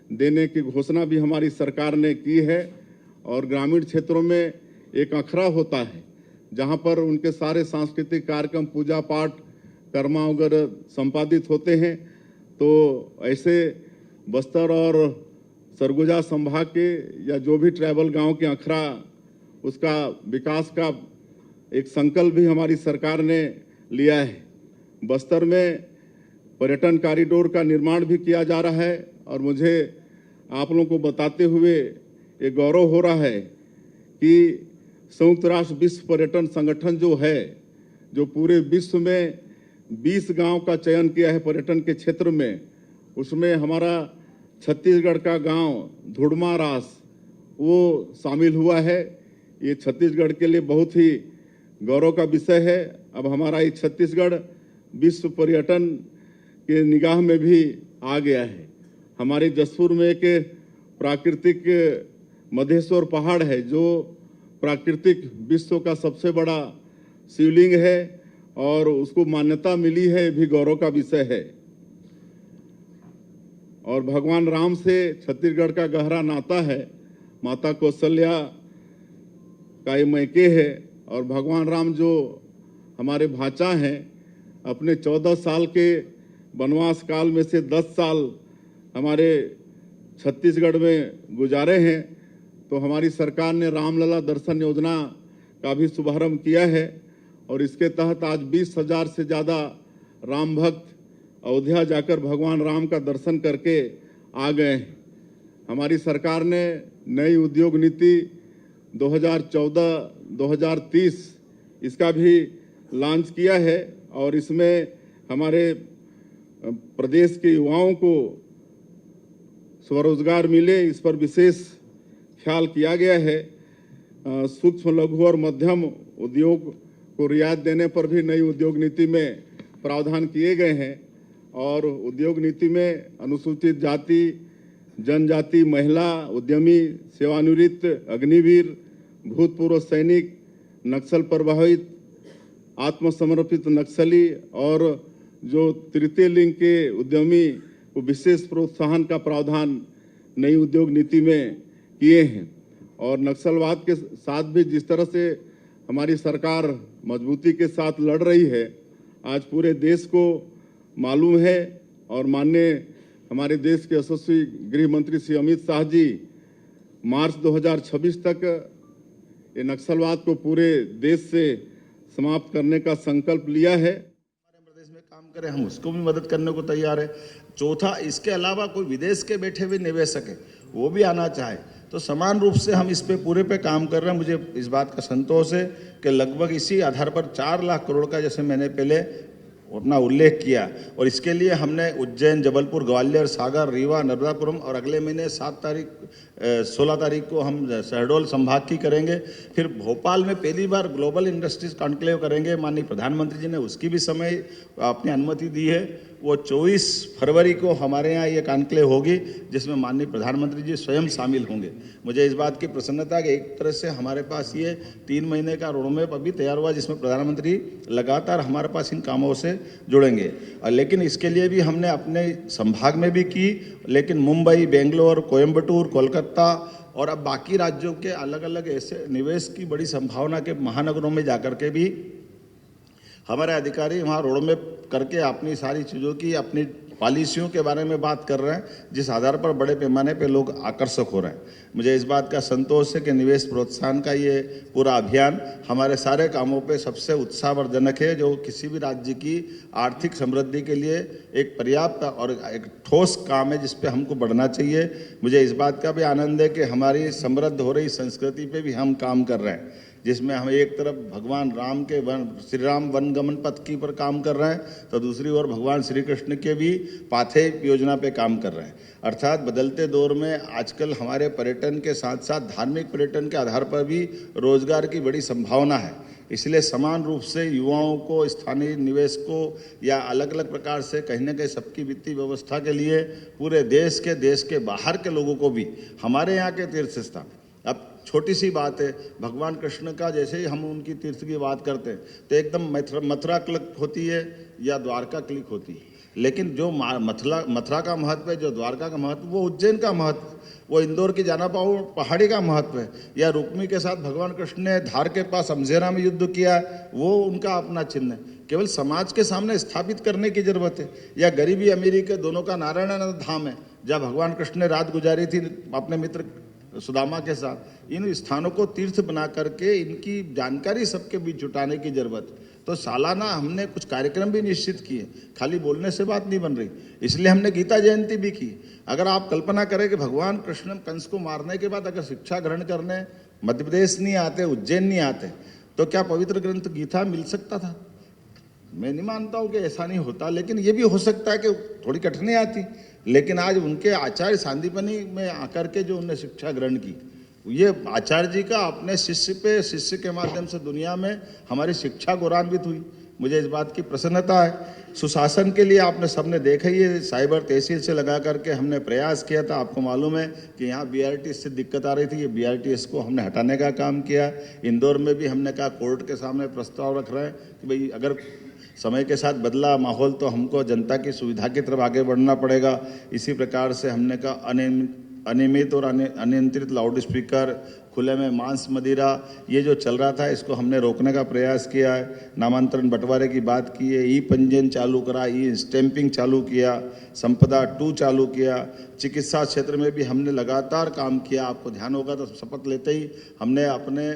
देने की घोषणा भी हमारी सरकार ने की है। और ग्रामीण क्षेत्रों में एक अखड़ा होता है जहां पर उनके सारे सांस्कृतिक कार्यक्रम, पूजा पाठ, कर्मा वगैरह संपादित होते हैं। तो ऐसे बस्तर और सरगुजा संभाग के या जो भी ट्राइबल गांव के अखड़ा, उसका विकास का एक संकल्प भी हमारी सरकार ने लिया है। बस्तर में पर्यटन कॉरिडोर का निर्माण भी किया जा रहा है और मुझे आप लोगों को बताते हुए ये गौरव हो रहा है कि संयुक्त राष्ट्र विश्व पर्यटन संगठन जो है, जो पूरे विश्व में 20 गांव का चयन किया है पर्यटन के क्षेत्र में, उसमें हमारा छत्तीसगढ़ का गांव धुड़मा रास वो शामिल हुआ है। ये छत्तीसगढ़ के लिए बहुत ही गौरव का विषय है। अब हमारा ये छत्तीसगढ़ विश्व पर्यटन के निगाह में भी आ गया है। हमारे जसपुर में एक प्राकृतिक मधेश्वर पहाड़ है जो प्राकृतिक विश्व का सबसे बड़ा शिवलिंग है और उसको मान्यता मिली है, भी गौरव का विषय है। और भगवान राम से छत्तीसगढ़ का गहरा नाता है। माता कौशल्या का ये मैके है और भगवान राम जो हमारे भाचा हैं, अपने 14 साल के वनवास काल में से 10 साल हमारे छत्तीसगढ़ में गुजारे हैं। तो हमारी सरकार ने रामलला दर्शन योजना का भी शुभारंभ किया है और इसके तहत आज 20,000 से ज़्यादा राम भक्त अयोध्या जाकर भगवान राम का दर्शन करके आ गए हैं। हमारी सरकार ने नई उद्योग नीति 2014-2030 इसका भी लॉन्च किया है और इसमें हमारे प्रदेश के युवाओं को स्वरोजगार मिले, इस पर विशेष ख्याल किया गया है। सूक्ष्म लघु और मध्यम उद्योग को रियायत देने पर भी नई उद्योग नीति में प्रावधान किए गए हैं और उद्योग नीति में अनुसूचित जाति, जनजाति, महिला उद्यमी, सेवानिवृत्त अग्निवीर, भूतपूर्व सैनिक, नक्सल प्रभावित, आत्मसमर्पित नक्सली और जो तृतीय लिंग के उद्यमी को विशेष प्रोत्साहन का प्रावधान नई उद्योग नीति में किए हैं। और नक्सलवाद के साथ भी जिस तरह से हमारी सरकार मजबूती के साथ लड़ रही है, आज पूरे देश को मालूम है और माननीय हमारे देश के यशस्वी गृह मंत्री श्री अमित शाह जी मार्च 2026 तक ये नक्सलवाद को पूरे देश से समाप्त करने का संकल्प लिया है। हमारे प्रदेश में काम करें, हम उसको भी मदद करने को तैयार है। चौथा, इसके अलावा कोई विदेश के बैठे हुए निवेशक है वो भी आना चाहे तो समान रूप से हम इस पे पूरे पे काम कर रहे हैं। मुझे इस बात का संतोष है कि लगभग इसी आधार पर 4 लाख करोड़ का, जैसे मैंने पहले अपना उल्लेख किया, और इसके लिए हमने उज्जैन, जबलपुर, ग्वालियर, सागर, रीवा, नर्मदापुरम और अगले महीने 16 तारीख को हम शहडोल संभाग की करेंगे। फिर भोपाल में पहली बार ग्लोबल इंडस्ट्रीज कॉन्क्लेव करेंगे। माननीय प्रधानमंत्री जी ने उसकी भी समय अपनी अनुमति दी है। वो 24 फरवरी को हमारे यहाँ ये कॉन्क्लेव होगी जिसमें माननीय प्रधानमंत्री जी स्वयं शामिल होंगे। मुझे इस बात की प्रसन्नता कि एक तरह से हमारे पास ये 3 महीने का रोडमैप अभी तैयार हुआ जिसमें प्रधानमंत्री लगातार हमारे पास इन कामों से जुड़ेंगे। लेकिन इसके लिए भी हमने अपने संभाग में भी की, लेकिन मुंबई, बेंगलोर, कोयम्बटूर, कोलकाता और अब बाकी राज्यों के अलग अलग ऐसे निवेश की बड़ी संभावना के महानगरों में जाकर के भी हमारे अधिकारी वहाँ रोड मैप करके अपनी सारी चीज़ों की, अपनी पॉलिसियों के बारे में बात कर रहे हैं, जिस आधार पर बड़े पैमाने पे लोग आकर्षक हो रहे हैं। मुझे इस बात का संतोष है कि निवेश प्रोत्साहन का ये पूरा अभियान हमारे सारे कामों पे सबसे उत्साहवर्धनक है, जो किसी भी राज्य की आर्थिक समृद्धि के लिए एक पर्याप्त और एक ठोस काम है जिस पे हमको बढ़ना चाहिए। मुझे इस बात का भी आनंद है कि हमारी समृद्ध हो रही संस्कृति पे भी हम काम कर रहे हैं, जिसमें हम एक तरफ भगवान राम के श्री राम वनगमन पथ की पर काम कर रहे हैं तो दूसरी ओर भगवान श्री कृष्ण के भी पाथे योजना पे काम कर रहे हैं। अर्थात बदलते दौर में आजकल हमारे पर्यटन के साथ साथ धार्मिक पर्यटन के आधार पर भी रोजगार की बड़ी संभावना है। इसलिए समान रूप से युवाओं को, स्थानीय निवेश को या अलग अलग प्रकार से कहीं ना कहीं सबकी वित्तीय व्यवस्था के लिए पूरे देश के बाहर के लोगों को भी हमारे यहाँ के तीर्थ स्थान, अब छोटी सी बात है, भगवान कृष्ण का जैसे ही हम उनकी तीर्थ की बात करते हैं तो एकदम मथुरा क्लिक होती है या द्वारका क्लिक होती है, लेकिन जो मथुरा का महत्व है, जो द्वारका का महत्व, वो उज्जैन का महत्व, वो इंदौर की जाना पाओ पहाड़ी का महत्व है, या रुक्मी के साथ भगवान कृष्ण ने धार के पास अमजेरा में युद्ध किया है, वो उनका अपना चिन्ह है। केवल समाज के सामने स्थापित करने की जरूरत है। या गरीबी अमीरी के दोनों का नारायण धाम है, जहाँ भगवान कृष्ण ने रात गुजारी थी अपने मित्र सुदामा के साथ। इन स्थानों को तीर्थ बना करके इनकी जानकारी सबके बीच जुटाने की जरूरत है। तो सालाना हमने कुछ कार्यक्रम भी निश्चित किए, खाली बोलने से बात नहीं बन रही। इसलिए हमने गीता जयंती भी की। अगर आप कल्पना करें कि भगवान कृष्ण कंस को मारने के बाद अगर शिक्षा ग्रहण करने मध्य प्रदेश नहीं आते, उज्जैन नहीं आते, तो क्या पवित्र ग्रंथ गीता मिल सकता था? मैं नहीं मानता हूं कि ऐसा नहीं होता, लेकिन ये भी हो सकता है कि थोड़ी कठिनाई आती। लेकिन आज उनके आचार्य सांदीपनी में आकर के जो उन्होंने शिक्षा ग्रहण की, ये आचार्य जी का अपने शिष्य के माध्यम से दुनिया में हमारी शिक्षा गौरवान्वित हुई। मुझे इस बात की प्रसन्नता है। सुशासन के लिए आपने सबने देखा, ये साइबर तहसील से लगा करके हमने प्रयास किया था। आपको मालूम है कि यहाँ BRT से दिक्कत आ रही थी, ये BRTS को हमने हटाने का काम किया। इंदौर में भी हमने कहा, कोर्ट के सामने प्रस्ताव रख रहे हैं कि भाई अगर समय के साथ बदला माहौल तो हमको जनता की सुविधा की तरफ आगे बढ़ना पड़ेगा। इसी प्रकार से हमने कहा अनियमित और अनियंत्रित लाउड स्पीकर, खुले में मांस मदिरा, ये जो चल रहा था इसको हमने रोकने का प्रयास किया है। नामांतरण बंटवारे की बात की है, ई पंजीयन चालू करा, ई स्टैंपिंग चालू किया, संपदा 2 चालू किया। चिकित्सा क्षेत्र में भी हमने लगातार काम किया। आपको ध्यान होगा तो शपथ लेते ही हमने अपने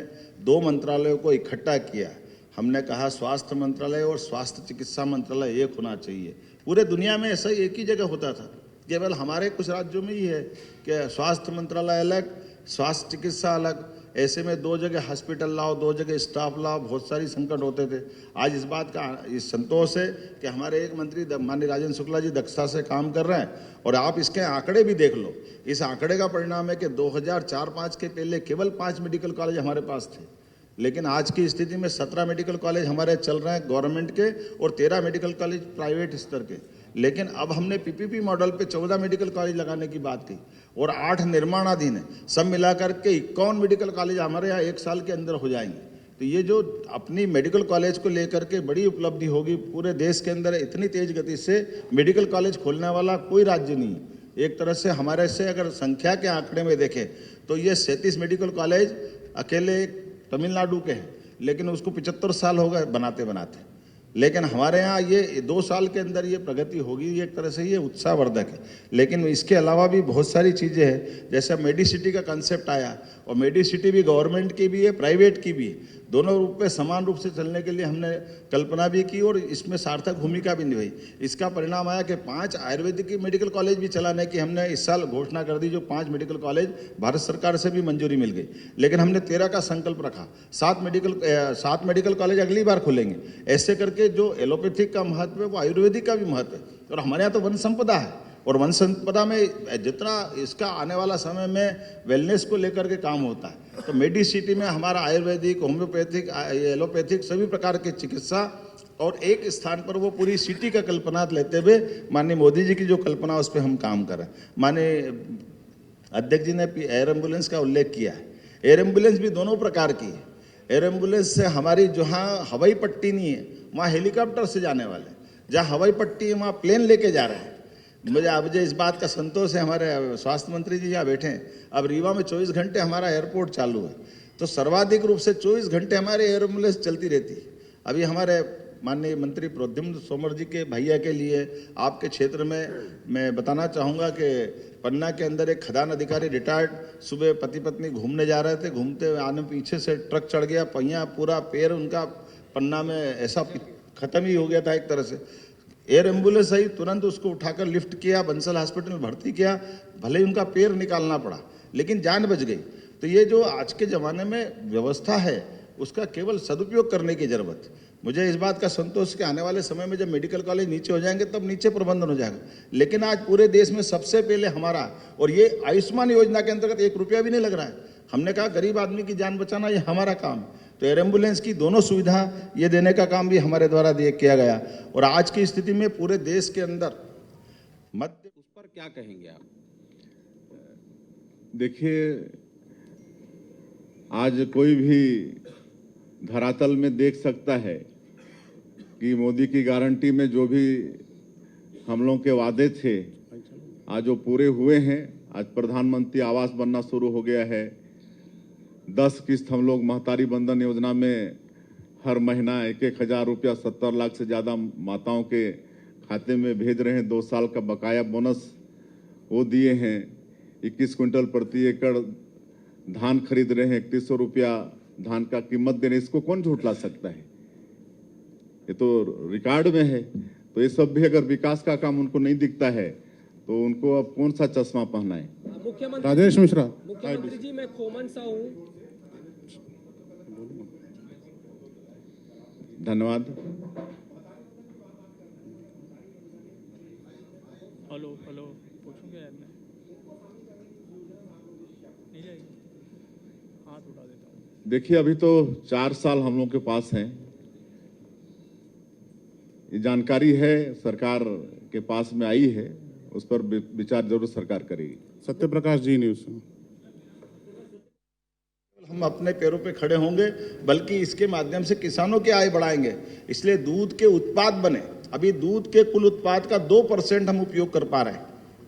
2 मंत्रालयों को इकट्ठा किया। हमने कहा स्वास्थ्य मंत्रालय और स्वास्थ्य चिकित्सा मंत्रालय एक होना चाहिए। पूरे दुनिया में ऐसा ही एक ही जगह होता था, केवल हमारे कुछ राज्यों में ही है कि स्वास्थ्य मंत्रालय अलग, स्वास्थ्य चिकित्सा अलग। ऐसे में 2 जगह हॉस्पिटल लाओ, 2 जगह स्टाफ लाओ, बहुत सारी संकट होते थे। आज इस बात का इस संतोष है कि हमारे एक मंत्री माननीय राजेंद्र शुक्ला जी दक्षता से काम कर रहे हैं। और आप इसके आंकड़े भी देख लो। इस आंकड़े का परिणाम है कि 2004-05 के पहले केवल 5 मेडिकल कॉलेज हमारे पास थे, लेकिन आज की स्थिति में 17 मेडिकल कॉलेज हमारे चल रहे हैं गवर्नमेंट के और 13 मेडिकल कॉलेज प्राइवेट स्तर के। लेकिन अब हमने PPP मॉडल पे 14 मेडिकल कॉलेज लगाने की बात की और 8 निर्माणाधीन है। सब मिलाकर के 51 मेडिकल कॉलेज हमारे यहाँ 1 साल के अंदर हो जाएंगे। तो ये जो अपनी मेडिकल कॉलेज को लेकर के बड़ी उपलब्धि होगी। पूरे देश के अंदर इतनी तेज गति से मेडिकल कॉलेज खोलने वाला कोई राज्य नहीं है। एक तरह से हमारे से अगर संख्या के आंकड़े में देखें तो ये 37 मेडिकल कॉलेज अकेले तमिलनाडु के हैं, लेकिन उसको 75 साल हो गए बनाते बनाते। लेकिन हमारे यहाँ ये 2 साल के अंदर ये प्रगति होगी, ये एक तरह से ये उत्साहवर्धक है। लेकिन इसके अलावा भी बहुत सारी चीज़ें हैं, जैसे मेडिसिटी का कंसेप्ट आया, और मेडिसिटी भी गवर्नमेंट की भी है, प्राइवेट की भी है। दोनों रूप में समान रूप से चलने के लिए हमने कल्पना भी की और इसमें सार्थक भूमिका भी निभाई। इसका परिणाम आया कि 5 आयुर्वेदिक मेडिकल कॉलेज भी चलाने की हमने इस साल घोषणा कर दी, जो 5 मेडिकल कॉलेज भारत सरकार से भी मंजूरी मिल गई। लेकिन हमने 13 का संकल्प रखा, 7 मेडिकल कॉलेज अगली बार खुलेंगे। ऐसे करके जो एलोपैथिक का महत्व है वो आयुर्वेदिक का भी महत्व है। और हमारे यहाँ तो वन संपदा है, और वन संपदा में जितना इसका आने वाला समय में वेलनेस को लेकर के काम होता है, तो मेडिसिटी में हमारा आयुर्वेदिक, होम्योपैथिक, एलोपैथिक सभी प्रकार के चिकित्सा, और एक स्थान पर वो पूरी सिटी का कल्पना लेते हुए माननीय मोदी जी की जो कल्पना उस पर हम काम करें। माननीय अध्यक्ष जी ने एयर एम्बुलेंस का उल्लेख किया है। एयर एम्बुलेंस भी दोनों प्रकार की है। एयर एम्बुलेंस से हमारी जहाँ हवाई पट्टी नहीं है वहाँ हेलीकॉप्टर से जाने वाले, जहाँ हवाई पट्टी है वहाँ प्लेन लेके जा रहे हैं। मुझे इस बात का संतोष है, हमारे स्वास्थ्य मंत्री जी यहाँ बैठे हैं। अब रीवा में 24 घंटे हमारा एयरपोर्ट चालू है, तो सर्वाधिक रूप से 24 घंटे हमारे एयर एम्बुलेंस चलती रहती है। अभी हमारे माननीय मंत्री प्रोद्युम्न तोमर जी के भैया के लिए आपके क्षेत्र में मैं बताना चाहूँगा कि पन्ना के अंदर एक खदान अधिकारी रिटायर्ड, सुबह पति पत्नी घूमने जा रहे थे, घूमते हुए आने पीछे से ट्रक चढ़ गया, पहिया पूरा पैर उनका पन्ना में ऐसा खत्म ही हो गया था एक तरह से। एयर एम्बुलेंस आई, तुरंत उसको उठाकर लिफ्ट किया, बंसल हॉस्पिटल में भर्ती किया, भले ही उनका पैर निकालना पड़ा लेकिन जान बच गई। तो ये जो आज के ज़माने में व्यवस्था है उसका केवल सदुपयोग करने की ज़रूरत। मुझे इस बात का संतोष कि आने वाले समय में जब मेडिकल कॉलेज नीचे हो जाएंगे तब नीचे प्रबंधन हो जाएगा। लेकिन आज पूरे देश में सबसे पहले हमारा, और ये आयुष्मान योजना के अंतर्गत 1 रुपया भी नहीं लग रहा है। हमने कहा गरीब आदमी की जान बचाना ये हमारा काम है, तो एयर एम्बुलेंस की दोनों सुविधा ये देने का काम भी हमारे द्वारा किया गया। और आज की स्थिति में पूरे देश के अंदर मध्य, उस पर क्या कहेंगे आप? देखिए, आज कोई भी धरातल में देख सकता है कि मोदी की गारंटी में जो भी हम लोगों के वादे थे आज वो पूरे हुए हैं। आज प्रधानमंत्री आवास बनना शुरू हो गया है। 10 किस्त हम लोग महतारी बंधन योजना में हर महीना 1,000 रुपया 70 लाख से ज़्यादा माताओं के खाते में भेज रहे हैं। 2 साल का बकाया बोनस वो दिए हैं। 21 क्विंटल प्रति एकड़ धान खरीद रहे हैं। 3100 रुपया धान का कीमत दे रहे हैं। इसको कौन झूठला सकता है? ये तो रिकॉर्ड में है। तो ये सब भी अगर विकास का काम उनको नहीं दिखता है तो उनको अब कौन सा चश्मा पहना है। मुख्यमंत्री राजेश मिश्रा। मुख्यमंत्री जी, मैं खोमन सा हूँ। धन्यवाद। हेलो हेलो पूछूंगा यार मैं नहीं जाएगी हाथ उठा देता हूँ। देखिए अभी तो 4 साल हम लोग के पास हैं। ये जानकारी है सरकार के पास में आई है, उस पर विचार जरूर सरकार करेगी। सत्यप्रकाश जी न्यूज। हम अपने पैरों पे खड़े होंगे, बल्कि इसके माध्यम से किसानों की आय बढ़ाएंगे। इसलिए दूध के उत्पाद बने। अभी दूध के कुल उत्पाद का 2% हम उपयोग कर पा रहे हैं,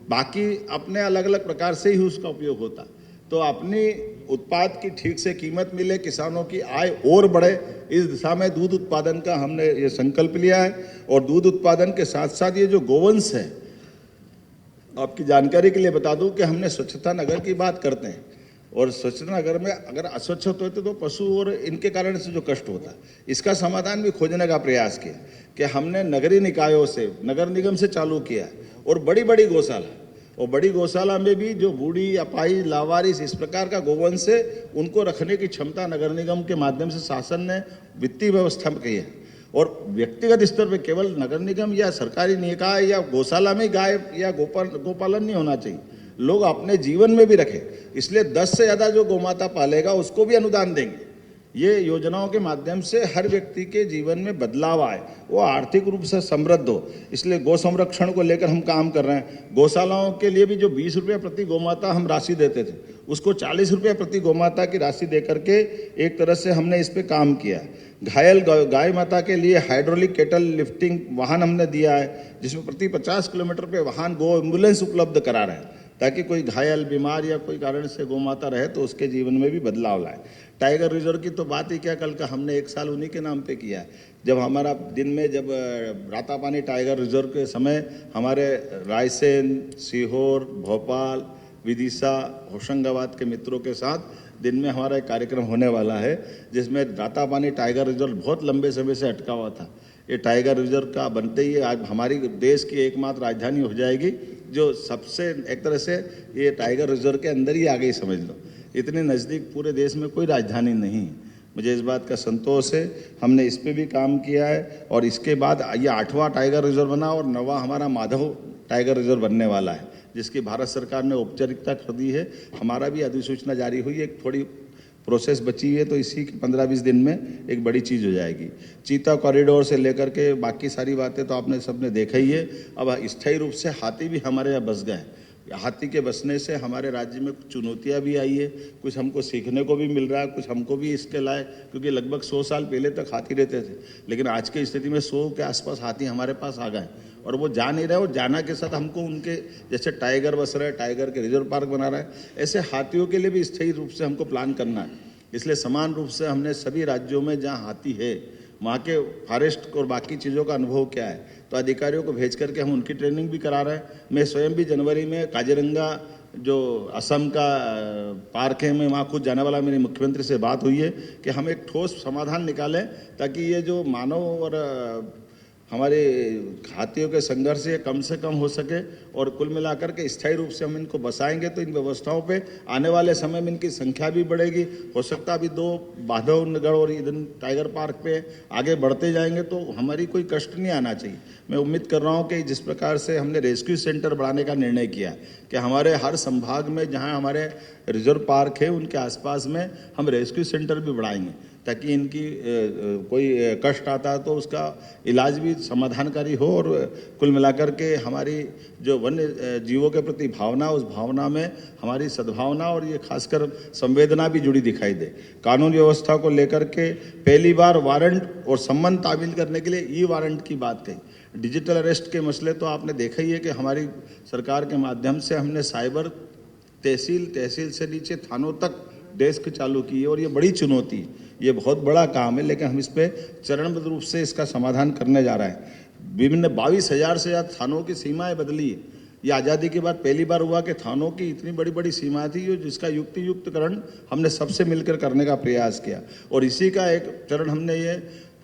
बाकी अपने अलग अलग प्रकार से ही उसका उपयोग होता। तो अपनी उत्पाद की ठीक से कीमत मिले, किसानों की आय और बढ़े, इस दिशा में दूध उत्पादन का हमने ये संकल्प लिया है। और दूध उत्पादन के साथ साथ ये जो गोवंश है, आपकी जानकारी के लिए बता दूं कि हमने स्वच्छता नगर की बात करते हैं, और स्वच्छता नगर में अगर अस्वच्छ होते तो पशु और इनके कारण से जो कष्ट होता, इसका समाधान भी खोजने का प्रयास किया कि हमने नगरीय निकायों से, नगर निगम से चालू किया। और बड़ी बड़ी गौशाला, और बड़ी गौशाला में भी जो बूढ़ी, अपाई, लावारिस इस प्रकार का गोवंश है, उनको रखने की क्षमता नगर निगम के माध्यम से शासन ने वित्तीय व्यवस्था की है। और व्यक्तिगत स्तर पे केवल नगर निगम या सरकारी निकाय या गौशाला में गाय या गोपालन नहीं होना चाहिए, लोग अपने जीवन में भी रखें। इसलिए 10 से ज़्यादा जो गोमाता पालेगा उसको भी अनुदान देंगे। ये योजनाओं के माध्यम से हर व्यक्ति के जीवन में बदलाव आए, वो आर्थिक रूप से समृद्ध हो। इसलिए गौ संरक्षण को लेकर हम काम कर रहे हैं। गौशालाओं के लिए भी जो 20 रुपये प्रति गोमाता हम राशि देते थे, उसको 40 रुपये प्रति गोमाता की राशि दे करके एक तरह से हमने इस पर काम किया। घायल गाय माता के लिए हाइड्रोलिक केटल लिफ्टिंग वाहन हमने दिया है, जिसमें प्रति 50 किलोमीटर पे वाहन गो एम्बुलेंस उपलब्ध करा रहे हैं, ताकि कोई घायल, बीमार या कोई कारण से गोमाता रहे तो उसके जीवन में भी बदलाव लाए। टाइगर रिजर्व की तो बात ही क्या, कल का हमने 1 साल उन्हीं के नाम पे किया है। जब हमारा दिन में जब रातापानी टाइगर रिजर्व के समय हमारे रायसेन, सीहोर, भोपाल, विदिशा, होशंगाबाद के मित्रों के साथ दिन में हमारा एक कार्यक्रम होने वाला है, जिसमें रातापानी टाइगर रिजर्व बहुत लंबे समय से अटका हुआ था। ये टाइगर रिजर्व का बनते ही आज हमारी देश की एकमात्र राजधानी हो जाएगी, जो सबसे एक तरह से ये टाइगर रिजर्व के अंदर ही आ गई, समझ लो। इतने नज़दीक पूरे देश में कोई राजधानी नहीं है। मुझे इस बात का संतोष है, हमने इस पे भी काम किया है। और इसके बाद ये 8वां टाइगर रिजर्व बना और 9वां हमारा माधव टाइगर रिजर्व बनने वाला है, जिसकी भारत सरकार ने औपचारिकता कर दी है। हमारा भी अधिसूचना जारी हुई है, एक थोड़ी प्रोसेस बची है, तो इसी 15-20 दिन में एक बड़ी चीज़ हो जाएगी। चीता कॉरिडोर से लेकर के बाकी सारी बातें तो आपने सबने देखा ही है। अब स्थायी रूप से हाथी भी हमारे यहाँ बस गए। हाथी के बसने से हमारे राज्य में कुछ चुनौतियाँ भी आई है, कुछ हमको सीखने को भी मिल रहा है, कुछ हमको भी इसके लाए, क्योंकि लगभग 100 साल पहले तक हाथी रहते थे, लेकिन आज की स्थिति में 100 के आसपास हाथी हमारे पास आ गए और वो जा नहीं रहे। और जाना के साथ हमको उनके, जैसे टाइगर बस रहे, टाइगर के रिजर्व पार्क बना रहा है, ऐसे हाथियों के लिए भी स्थायी रूप से हमको प्लान करना है। इसलिए समान रूप से हमने सभी राज्यों में जहाँ हाथी है, वहाँ के फॉरेस्ट और बाकी चीज़ों का अनुभव क्या है, तो अधिकारियों को भेज करके हम उनकी ट्रेनिंग भी करा रहे हैं। मैं स्वयं भी जनवरी में काजीरंगा जो असम का पार्क है, मैं वहाँ खुद जाने वाला। मेरी मुख्यमंत्री से बात हुई है कि हम एक ठोस समाधान निकालें, ताकि ये जो मानव और हमारे हाथियों के संघर्ष ये कम से कम हो सके। और कुल मिलाकर के स्थायी रूप से हम इनको बसाएंगे तो इन व्यवस्थाओं पे आने वाले समय में इनकी संख्या भी बढ़ेगी। हो सकता अभी 2 माधवनगढ़ और इधर टाइगर पार्क पे आगे बढ़ते जाएंगे तो हमारी कोई कष्ट नहीं आना चाहिए। मैं उम्मीद कर रहा हूँ कि जिस प्रकार से हमने रेस्क्यू सेंटर बढ़ाने का निर्णय किया कि हमारे हर संभाग में जहाँ हमारे रिजर्व पार्क है उनके आसपास में हम रेस्क्यू सेंटर भी बढ़ाएंगे, ताकि इनकी कोई कष्ट आता है तो उसका इलाज भी समाधानकारी हो। और कुल मिलाकर के हमारी जो वन्य जीवों के प्रति भावना, उस भावना में हमारी सद्भावना और ये खासकर संवेदना भी जुड़ी दिखाई दे। कानून व्यवस्था को लेकर के पहली बार वारंट और सम्मन तामील करने के लिए ई-वारंट की बात कही। डिजिटल अरेस्ट के मसले तो आपने देखा ही है कि हमारी सरकार के माध्यम से हमने साइबर तहसील से नीचे थानों तक डेस्क चालू की है। और ये बड़ी चुनौती है, ये बहुत बड़ा काम है, लेकिन हम इस पे चरणबद्ध रूप से इसका समाधान करने जा रहे हैं। विभिन्न 22,000 से ज़्यादा थानों की सीमाएं बदली है। ये आज़ादी के बाद पहली बार हुआ कि थानों की इतनी बड़ी बड़ी सीमा थी जिसका युक्तियुक्तकरण हमने सबसे मिलकर करने का प्रयास किया। और इसी का एक चरण हमने ये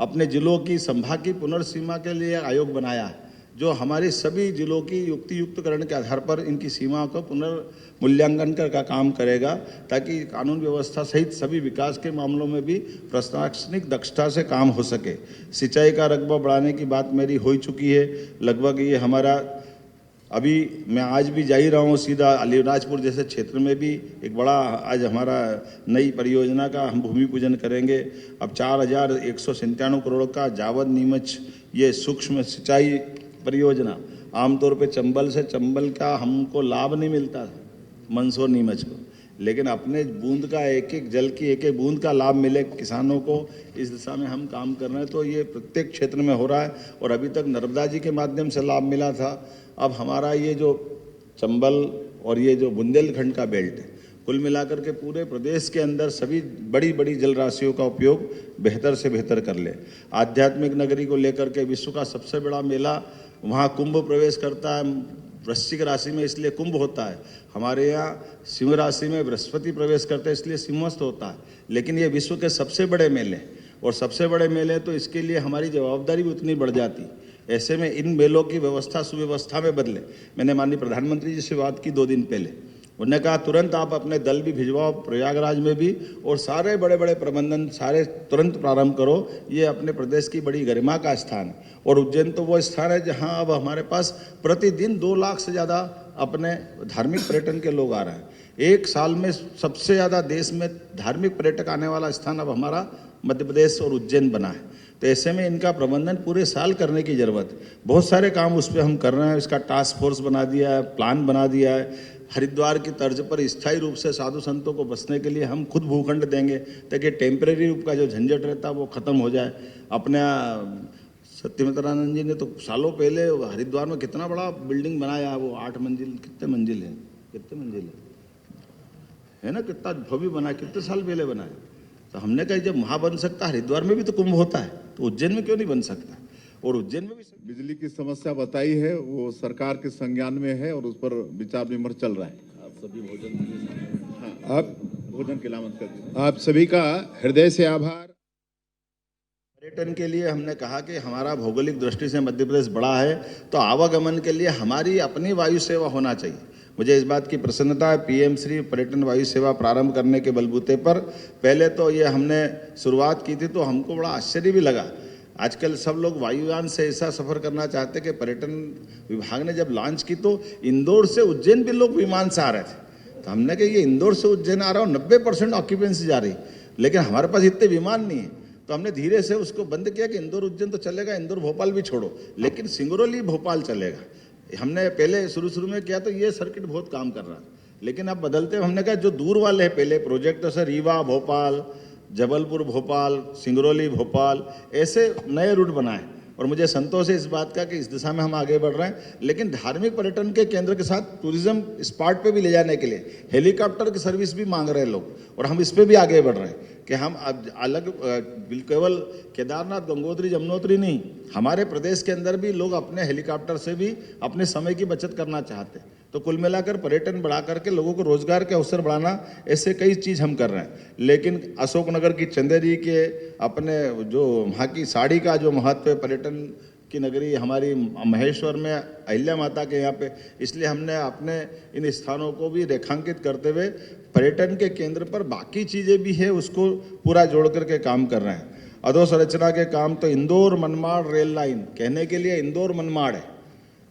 अपने जिलों की संभाग की पुनर्सीमा के लिए आयोग बनाया है, जो हमारे सभी जिलों की युक्तियुक्तकरण के आधार पर इनकी सीमा को पुनर्मूल्यांकन का काम करेगा, ताकि कानून व्यवस्था सहित सभी विकास के मामलों में भी प्रशासनिक दक्षता से काम हो सके। सिंचाई का रकबा बढ़ाने की बात मेरी हो चुकी है। लगभग ये हमारा अभी मैं आज भी जा ही रहा हूँ सीधा अलीराजपुर जैसे क्षेत्र में भी एक बड़ा आज हमारा नई परियोजना का हम भूमि पूजन करेंगे। अब 4,197 करोड़ का जावद नीमच ये सूक्ष्म सिंचाई परियोजना, आमतौर पे चंबल से चंबल का हमको लाभ नहीं मिलता मंदसौर नीमच को, लेकिन अपने बूंद का एक एक जल की एक एक बूंद का लाभ मिले किसानों को, इस दिशा में हम काम कर रहे हैं। तो ये प्रत्येक क्षेत्र में हो रहा है। और अभी तक नर्मदा जी के माध्यम से लाभ मिला था, अब हमारा ये जो चंबल और ये जो बुंदेलखंड का बेल्ट है, कुल मिलाकर के पूरे प्रदेश के अंदर सभी बड़ी बड़ी जल राशियों का उपयोग बेहतर से बेहतर कर ले। आध्यात्मिक नगरी को लेकर के विश्व का सबसे बड़ा मेला वहाँ कुंभ प्रवेश करता है। वृश्चिक राशि में इसलिए कुंभ होता है, हमारे यहाँ सिंह राशि में बृहस्पति प्रवेश करते हैं इसलिए सिंहस्थ होता है। लेकिन ये विश्व के सबसे बड़े मेले और सबसे बड़े मेले, तो इसके लिए हमारी जवाबदारी भी उतनी बढ़ जाती। ऐसे में इन मेलों की व्यवस्था सुव्यवस्था में बदले। मैंने माननीय प्रधानमंत्री जी से बात की 2 दिन पहले, उन्होंने कहा तुरंत आप अपने दल भी भिजवाओ प्रयागराज में भी, और सारे बड़े बड़े प्रबंधन सारे तुरंत प्रारंभ करो। ये अपने प्रदेश की बड़ी गरिमा का स्थान है। और उज्जैन तो वो स्थान है जहाँ अब हमारे पास प्रतिदिन 2 लाख से ज़्यादा अपने धार्मिक पर्यटन के लोग आ रहे हैं। एक साल में सबसे ज़्यादा देश में धार्मिक पर्यटक आने वाला स्थान अब हमारा मध्य प्रदेश और उज्जैन बना है। तो ऐसे में इनका प्रबंधन पूरे साल करने की ज़रूरत है। बहुत सारे काम उस पर हम कर रहे हैं। इसका टास्क फोर्स बना दिया है, प्लान बना दिया है। हरिद्वार की तर्ज पर स्थायी रूप से साधु संतों को बसने के लिए हम खुद भूखंड देंगे, ताकि टेम्परेरी रूप का जो झंझट रहता है वो खत्म हो जाए। अपने सत्यमित्रानंद जी ने तो सालों पहले हरिद्वार में कितना बड़ा बिल्डिंग बनाया, वो 8 मंजिल, कितने मंजिल है ना, कितना भव्य बना, कितने साल पहले बनाया। तो हमने कहा जब वहाँ बन सकता, हरिद्वार में भी तो कुंभ होता है, तो उज्जैन में क्यों नहीं बन सकता। और उज्जैन में भी बिजली की समस्या बताई है, वो सरकार के संज्ञान में है और उस पर विचार विमर्श चल रहा है। आप सभी भोजन आप भोजन की लामत कर दीजिए। आप सभी का हृदय से आभार। पर्यटन के लिए हमने कहा कि हमारा भौगोलिक दृष्टि से मध्य प्रदेश बड़ा है, तो आवागमन के लिए हमारी अपनी वायु सेवा होना चाहिए। मुझे इस बात की प्रसन्नता है, पीएम श्री पर्यटन वायु सेवा प्रारंभ करने के बलबूते पर पहले तो ये हमने शुरुआत की थी, तो हमको बड़ा आश्चर्य भी लगा। आजकल सब लोग वायुयान से ऐसा सफ़र करना चाहते कि पर्यटन विभाग ने जब लॉन्च की तो इंदौर से उज्जैन भी लोग विमान से आ रहे थे। तो हमने कहा ये इंदौर से उज्जैन आ रहा हो, 90% ऑक्यूपेंसी जा रही, लेकिन हमारे पास इतने विमान नहीं है। तो हमने धीरे से उसको बंद किया कि इंदौर उज्जैन तो चलेगा, इंदौर भोपाल भी छोड़ो, लेकिन सिंगरौली भोपाल चलेगा। हमने पहले शुरू में किया तो ये सर्किट बहुत काम कर रहा है, लेकिन अब बदलते हमने कहा जो दूर वाले हैं पहले प्रोजेक्ट, जैसे रीवा भोपाल, जबलपुर भोपाल, सिंगरौली भोपाल, ऐसे नए रूट बनाए। और मुझे संतोष है इस बात का कि इस दिशा में हम आगे बढ़ रहे हैं। लेकिन धार्मिक पर्यटन के केंद्र के साथ टूरिज्म स्पॉट पे भी ले जाने के लिए हेलीकॉप्टर की सर्विस भी मांग रहे हैं लोग, और हम इस पे भी आगे बढ़ रहे हैं कि हम अब अलग केवल केदारनाथ गंगोत्री जमुनोत्री नहीं, हमारे प्रदेश के अंदर भी लोग अपने हेलीकॉप्टर से भी अपने समय की बचत करना चाहते हैं। तो कुल मिलाकर पर्यटन बढ़ा करके लोगों को रोजगार के अवसर बढ़ाना, ऐसे कई चीज़ हम कर रहे हैं। लेकिन अशोकनगर की चंदेरी के अपने जो वहाँ की साड़ी का जो महत्व है, पर्यटन की नगरी हमारी महेश्वर में अहिल्या माता के यहाँ पे, इसलिए हमने अपने इन स्थानों को भी रेखांकित करते हुए पर्यटन के केंद्र पर बाकी चीज़ें भी है उसको पूरा जोड़ करके काम कर रहे हैं। अधोसंरचना के काम तो इंदौर मनमाड़ रेल लाइन कहने के लिए इंदौर मनमाड़ है।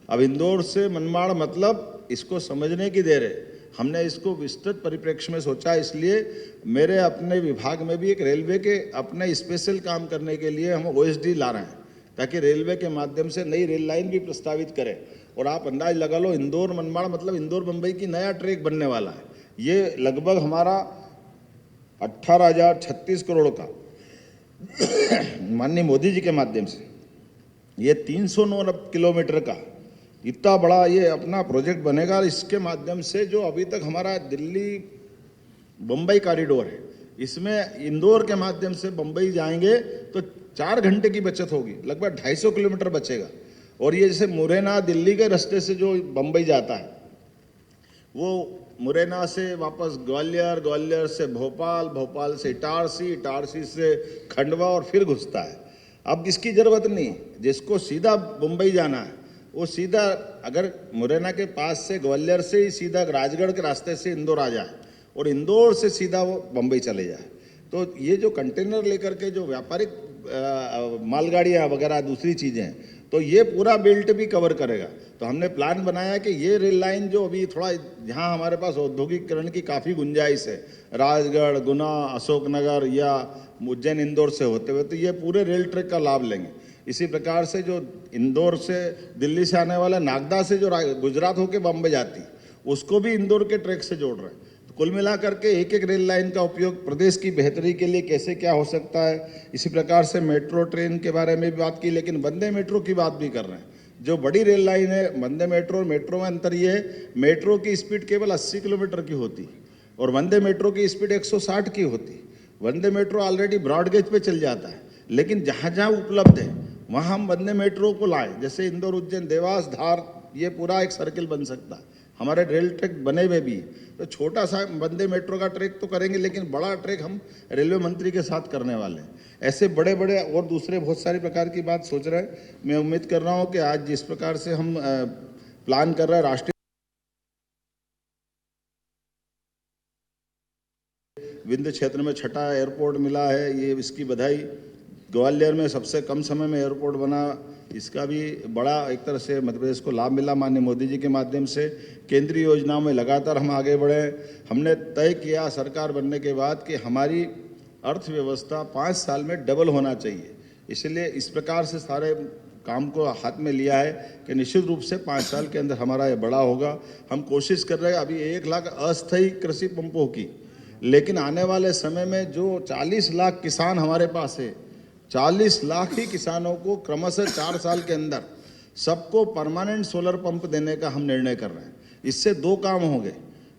अब इंदौर से मनमाड़ मतलब इसको समझने की देर है। हमने इसको विस्तृत परिप्रेक्ष्य में सोचा, इसलिए मेरे अपने विभाग में भी एक रेलवे के अपने स्पेशल काम करने के लिए हम OSD ला रहे हैं, ताकि रेलवे के माध्यम से नई रेल लाइन भी प्रस्तावित करें। और आप अंदाज लगा लो, इंदौर मनमाड़ मतलब इंदौर मुंबई की नया ट्रैक बनने वाला है। ये लगभग हमारा 18,036 करोड़ का माननीय मोदी जी के माध्यम से ये 309 किलोमीटर का इतना बड़ा ये अपना प्रोजेक्ट बनेगा। इसके माध्यम से जो अभी तक हमारा दिल्ली बम्बई कॉरिडोर है, इसमें इंदौर के माध्यम से बम्बई जाएंगे तो 4 घंटे की बचत होगी, लगभग 250 किलोमीटर बचेगा। और ये जैसे मुरैना दिल्ली के रास्ते से जो बम्बई जाता है, वो मुरैना से वापस ग्वालियर, ग्वालियर से भोपाल, भोपाल से इटारसी, इटारसी से खंडवा और फिर घुसता है। अब इसकी ज़रूरत नहीं, जिसको सीधा मुंबई जाना है वो सीधा अगर मुरैना के पास से ग्वालियर से ही सीधा राजगढ़ के रास्ते से इंदौर आ जाए और इंदौर से सीधा वो बम्बई चले जाए, तो ये जो कंटेनर लेकर के जो व्यापारिक मालगाड़ियाँ वगैरह दूसरी चीज़ें हैं, तो ये पूरा बेल्ट भी कवर करेगा। तो हमने प्लान बनाया कि ये रेल लाइन जो अभी थोड़ा जहाँ हमारे पास औद्योगिकरण की काफ़ी गुंजाइश है, राजगढ़, गुना, अशोकनगर या उज्जैन इंदौर से होते हुए, तो ये पूरे रेल ट्रैक का लाभ लेंगे। इसी प्रकार से जो इंदौर से दिल्ली से आने वाला नागदा से जो गुजरात होकर बम्बई जाती, उसको भी इंदौर के ट्रैक से जोड़ रहे हैं। तो कुल मिलाकर के एक एक रेल लाइन का उपयोग प्रदेश की बेहतरी के लिए कैसे क्या हो सकता है। इसी प्रकार से मेट्रो ट्रेन के बारे में भी बात की, लेकिन वंदे मेट्रो की बात भी कर रहे हैं। जो बड़ी रेल लाइन है वंदे मेट्रो और मेट्रो में अंतर ये है, मेट्रो की स्पीड केवल 80 किलोमीटर की होती और वंदे मेट्रो की स्पीड 160 की होती। वंदे मेट्रो ऑलरेडी ब्रॉडगेज पे चल जाता है, लेकिन जहाँ जहाँ उपलब्ध है वहाँ हम वंदे मेट्रो को लाएं। जैसे इंदौर, उज्जैन, देवास, धार, ये पूरा एक सर्किल बन सकता है। हमारे रेल ट्रैक बने हुए भी, तो छोटा सा वंदे मेट्रो का ट्रैक तो करेंगे, लेकिन बड़ा ट्रैक हम रेलवे मंत्री के साथ करने वाले हैं। ऐसे बड़े बड़े और दूसरे बहुत सारी प्रकार की बात सोच रहे हैं। मैं उम्मीद कर रहा हूँ कि आज जिस प्रकार से हम प्लान कर रहे हैं, राष्ट्रीय विंध्य क्षेत्र में 6ठा एयरपोर्ट मिला है, ये इसकी बधाई। ग्वालियर में सबसे कम समय में एयरपोर्ट बना, इसका भी बड़ा एक तरह से मध्य प्रदेश को लाभ मिला माननीय मोदी जी के माध्यम से। केंद्रीय योजनाओं में लगातार हम आगे बढ़े। हमने तय किया सरकार बनने के बाद कि हमारी अर्थव्यवस्था 5 साल में डबल होना चाहिए, इसलिए इस प्रकार से सारे काम को हाथ में लिया है कि निश्चित रूप से 5 साल के अंदर हमारा ये बड़ा होगा। हम कोशिश कर रहे हैं, अभी 1 लाख अस्थायी कृषि पंपों की, लेकिन आने वाले समय में जो 40 लाख किसान हमारे पास है, 40 लाख ही किसानों को क्रमशः 4 साल के अंदर सबको परमानेंट सोलर पंप देने का हम निर्णय कर रहे हैं। इससे 2 काम होंगे।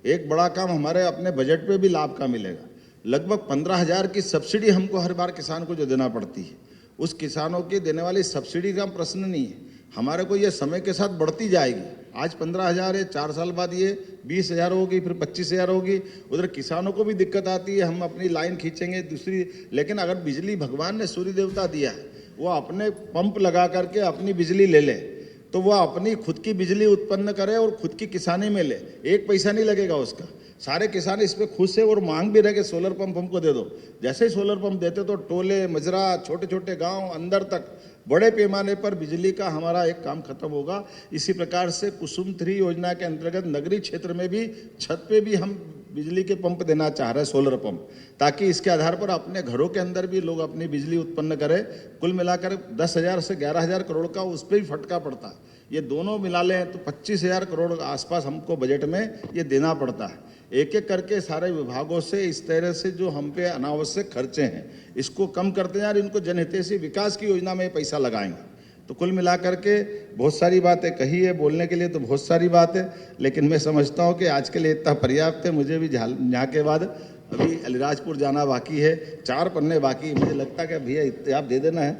एक बड़ा काम हमारे अपने बजट पे भी लाभ का मिलेगा। लगभग 15,000 की सब्सिडी हमको हर बार किसान को जो देना पड़ती है, उस किसानों की देने वाली सब्सिडी का प्रश्न नहीं है, हमारे को ये समय के साथ बढ़ती जाएगी। आज 15,000 है, 4 साल बाद ये 20,000 होगी, फिर 25,000 होगी। उधर किसानों को भी दिक्कत आती है, हम अपनी लाइन खींचेंगे दूसरी, लेकिन अगर बिजली भगवान ने सूर्य देवता दिया है, वो अपने पंप लगा करके अपनी बिजली ले ले, तो वह अपनी खुद की बिजली उत्पन्न करे और खुद की किसानी में ले, 1 पैसा नहीं लगेगा उसका। सारे किसान इस पर खुश है और मांग भी रहे कि सोलर पंप हमको दे दो। जैसे ही सोलर पंप देते तो टोले, मजरा, छोटे छोटे गांव, अंदर तक बड़े पैमाने पर बिजली का हमारा एक काम खत्म होगा। इसी प्रकार से कुसुम 3 योजना के अंतर्गत नगरीय क्षेत्र में भी छत पे भी हम बिजली के पंप देना चाह रहे हैं, सोलर पंप, ताकि इसके आधार पर अपने घरों के अंदर भी लोग अपनी बिजली उत्पन्न करें। कुल मिलाकर 10,000 से 11,000 करोड़ का उस पर भी फटका पड़ता है। ये दोनों मिला लें तो 25,000 करोड़ आसपास हमको बजट में ये देना पड़ता है। एक एक करके सारे विभागों से इस तरह से जो हम पे अनावश्यक खर्चे हैं, इसको कम करते हैं और इनको जनहितैषी विकास की योजना में पैसा लगाएंगे। तो कुल मिलाकर के बहुत सारी बातें कही है, बोलने के लिए तो बहुत सारी बात है, लेकिन मैं समझता हूँ कि आज के लिए इतना पर्याप्त है। मुझे भी यहाँ के बाद अभी अलीराजपुर जाना बाकी है, 4 पन्ने बाकी है। मुझे लगता है कि भैया इतने आप दे देना है।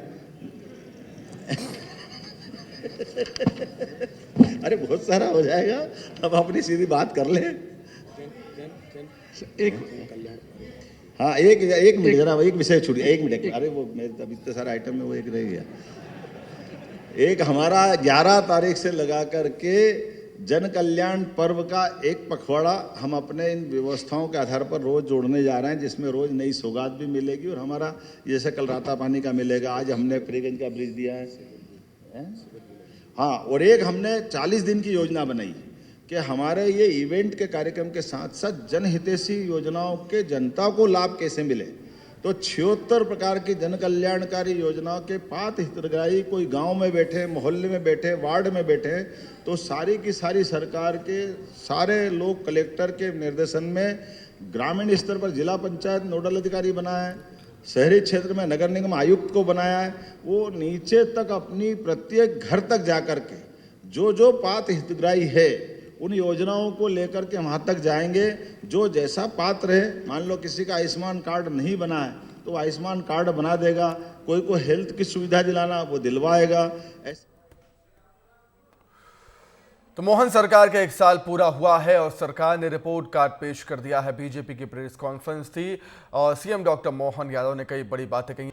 अरे बहुत सारा हो जाएगा, अब अपनी सीधी बात कर लें। हाँ, एक मिनट जरा, एक विषय छूट गया, 1 मिनट। अरे वो मेरे अभी इतने सारे आइटम में वो एक रह गया। एक हमारा 11 तारीख से लगा करके जन कल्याण पर्व का एक पखवाड़ा हम अपने इन व्यवस्थाओं के आधार पर रोज जोड़ने जा रहे हैं, जिसमें रोज नई सौगात भी मिलेगी। और हमारा जैसे कल राता पानी का मिलेगा, आज हमने फ्रीगंज का ब्रिज दिया है। हाँ, और एक हमने 40 दिन की योजना बनाई कि हमारे ये इवेंट के कार्यक्रम के साथ साथ जनहितैषी योजनाओं के जनता को लाभ कैसे मिले। तो 76 प्रकार की जन कल्याणकारी योजनाओं के पात्र हितग्राही कोई गांव में बैठे, मोहल्ले में बैठे, वार्ड में बैठे, तो सारी की सारी सरकार के सारे लोग कलेक्टर के निर्देशन में ग्रामीण स्तर पर जिला पंचायत नोडल अधिकारी बनाया है, शहरी क्षेत्र में नगर निगम आयुक्त को बनाया है। वो नीचे तक अपनी प्रत्येक घर तक जाकर के जो पात्र हितग्राही है उन योजनाओं को लेकर के वहाँ तक जाएंगे। जो जैसा पात्र है, मान लो किसी का आयुष्मान कार्ड नहीं बना है तो आयुष्मान कार्ड बना देगा, कोई को हेल्थ की सुविधा दिलाना वो दिलवाएगा। तो मोहन सरकार का 1 साल पूरा हुआ है और सरकार ने रिपोर्ट कार्ड पेश कर दिया है। बीजेपी की प्रेस कॉन्फ्रेंस थी और सीएम डॉक्टर मोहन यादव ने कई बड़ी बातें कही।